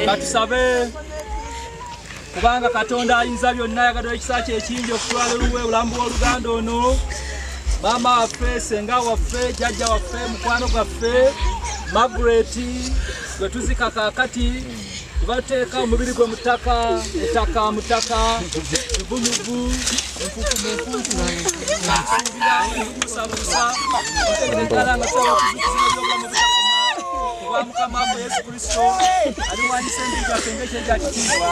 Katusabe kubanga Katonda ayinza byonna ayagala ekisa kye ekingi okutwala oluwe obulamu bw'oluganda ono. Maama waffe, senga waffe, jjajja waffe, mukwano gwaffe Margaret gwe tuzika kaakati tubateeka omubiri gwe mutaka, ettaka mutaka, evunuvu enfuku mu nfuku busabusa otegerekala nga sawa kuzukiza ebyobulamu butakoma kuba Mukama waffe Yesu Kristo aliwanisa endiga senge kyejja kitiibwa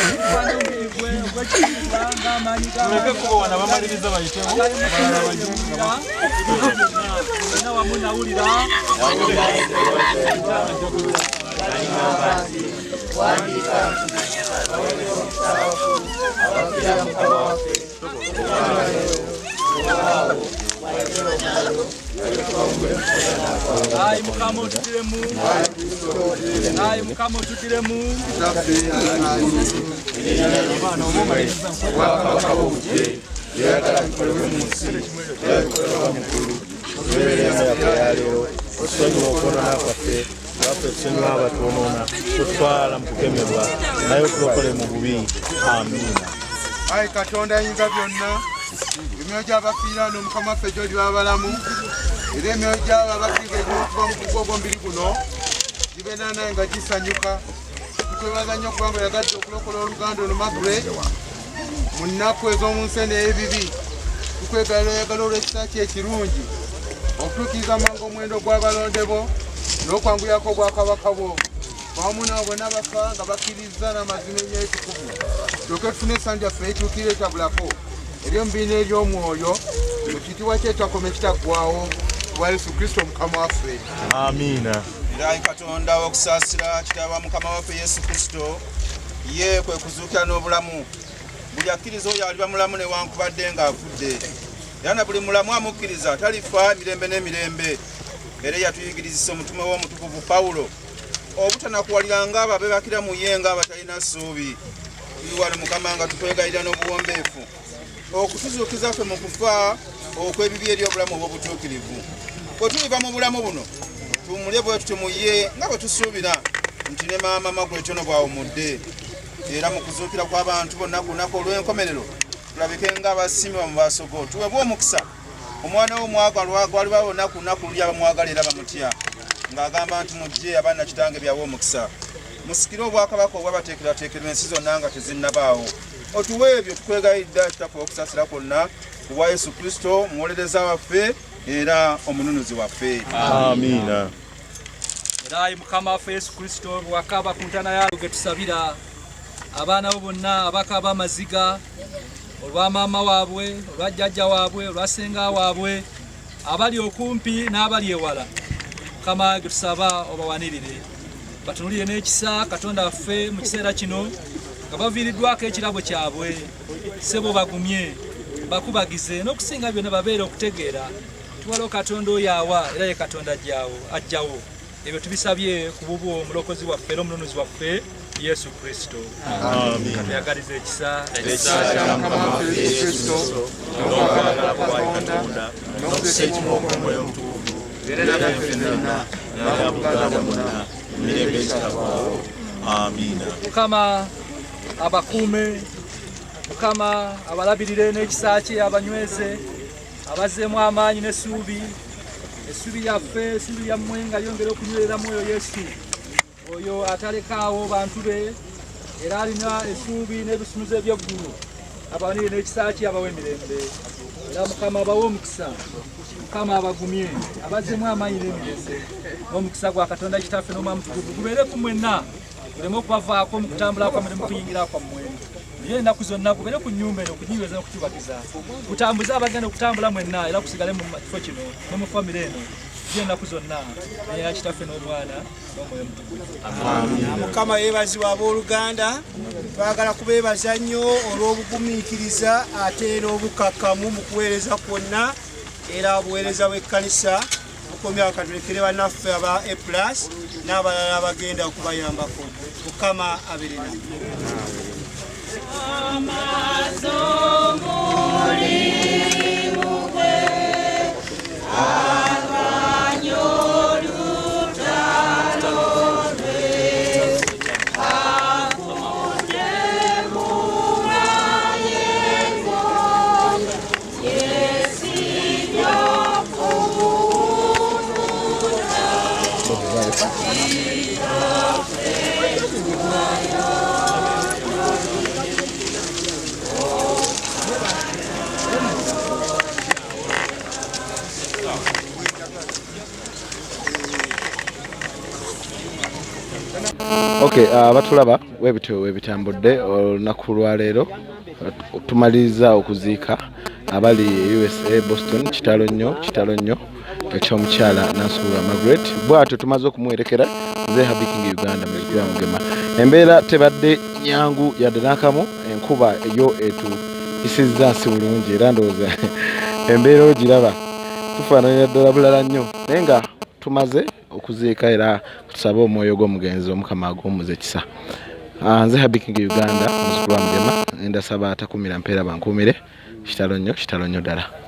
mukwana omubiri gwe ogw'ekitiibwa ng'amaanyi g'abantu wamu nawulira Ayi mukama otutiremu. Ayi mukama otutiremu. Tusonyiwa abatonoona tutwala mu kukemerwa naye tulokole mu bubi. Amiina. Ayi Katonda ayinza byonna, emyoyo gy'abafiira wano Mukama waffe gy'oli babalamu, era emyoyo gy'abo abafiira okuva mu kugo ogw'omubiri guno gibeera naye nga gisanyuka. Tukwebaza nnyo kubanga yagadde okulokola oluganda ono Margaret mu nnaku ez'omu nsene ebibi. Tukwegala oyagala olw'ekisa kye ekirungi okutuukiriza amangu omuwendo gw'abalonde bo n'okwanguyako obwakabaka bwo wamu nabo bonna bafa nga bakkiriza n'amazima eby'ekikugu. Tulyoke tufune essanyu lyaffe ekyukira etabulako ery'omubiina ery'omwoyo ekitiibwa kyetakome kitaggwaawo wa Yesu Kristo Mukama waffe. Amiina. Era Katonda okusaasira kitaba Mukama waffe Yesu Kristo ye kwe kuzuukira n'obulamu. Buli akkiriza oyo aliba mulamu newankubadde ng'avudde. Era na buli mulamu amukkiriza talifa mirembe n'emirembe. Era yatuyigirizisa omutume w'omutukuvu Pawulo obutanakuwaliranga abo abebakira mu ye ng'abatalina ssuubi. Tuli wano Mukama nga tukwegayirira n'obuwombeefu okutuzuukiza ffe mu kufa okw'ebibi eri obulamu obw'obutuukirivu. Bwe tuliva mu bulamu buno tumulye bwe tuti mu ye nga bwe tusuubira nti ne maama Margaret ono bwawumudde. Era mu kuzuukira kw'abantu bonna ku lunaku olw'enkomerero tulabike ng'abasiimibwa mu maaso go. Tuwebwe omukisa omwana w'omwagalwa gwaliba bonna ku lunaku luli abamwagala era bamutya ng'agamba nti mujje abaana kitange byawe omukisa. Musikire obwakabaka obwabateekerateekera ensi zonna nga tezinnabaawo. Otuwe ebyo tukwegayirira kitaffe okusaasira kwonna ku bwa Yesu Kristo muwolereza waffe era omununuzi waffe. Amiina. Era ayi Mukama waffe Yesu Kristo bwakaba ku ntana yaalo ge tusabira abaana bo bonna abakaba amaziga olwa maama waabwe olwa jjajja waabwe olwa ssenga waabwe abali okumpi n'abali ewala. Mukama ge tusaba obawanirire batunulire n'ekisa Katonda waffe mu kiseera kino nga baviiriddwako ekirabo kyabwe. Ssebo bagumye bakubagize n'okusinga byonna babeere okutegeera tuwaliwo Katonda oyo awa era ye Katonda ajjawo. Ebyo tubisabye ku bubwo omulokozi waffe era omununuzi waffe Yesu Kristo. Amiina. Katuyagalize ekisa Ekisa Mukama waffe Yesu Kristo n'okwagala kwa Katonda n'okusekimu omwoyo omutukuvu era naffe ffenna n'abaganda bonna emirembe egitabaawo. Amiina. Mukama abakuume, Mukama abalabirire n'ekisa kye abanyweze abazzeemu amaanyi n'essuubi. Essuubi yaffe essuubi yammwe nga lyongera okunywereramu oyo Yesu oyo atalekaawo bantu be era alina essuubi n'ebisumuzo eby'eggulu. Abawanire n'ekisa kye abawa emirembe era Mukama abawa omukisa. Mukama abagumye abazzeemu amaanyi n'emirembe n'omukisa gwa Katonda kitaffe n'omwana mutukuvu gubeere ku mwenna muleme okubavaako mu kutambula kwammwe mu kuyingira kwammwe. Naye ennaku zonna kubeere ku nnyumba eno okunyinyweza n'okutubagiza kutambuze abagenda okutambula mwenna era kusigale mu kifo kino ne mu famire eno ennaku zonna era kitaffe n'omwana n'omwoyo mutukuvu. Mukama yeebazibwa abooluganda twagala kubeebaza nnyo olw'obugumiikiriza ate era obukakkamu mu kuweereza kwonna era obuweereza bw'ekkanisa bukomya bakatulekere bannaffe aba A+ n'abalala abagenda okubayambako. Mukama abeere nammwe. Okay, batulaba webitambudde olunaku lwa leero tumaliriza okuziika abali USA Boston kitalo nnyo ekyomukyala Nansuula Margaret. Bwatyo tumaze okumuwerekera ze Habiking Uganda Melkia Mugema. Embeera tebadde nyangu yadde n'akamu, enkuba yo isizza si bulungi era ndowooza embeera ogiraba tufaananira ddala bulala nnyo naye nga tumaze okuziika era tusabe omwoyo gw'omugenzi omukama agumuze kisa. Nze Happy King Uganda muzukulu wa Mugema ndasaba atakumira mpeera bankumire kitalo nnyo ddala.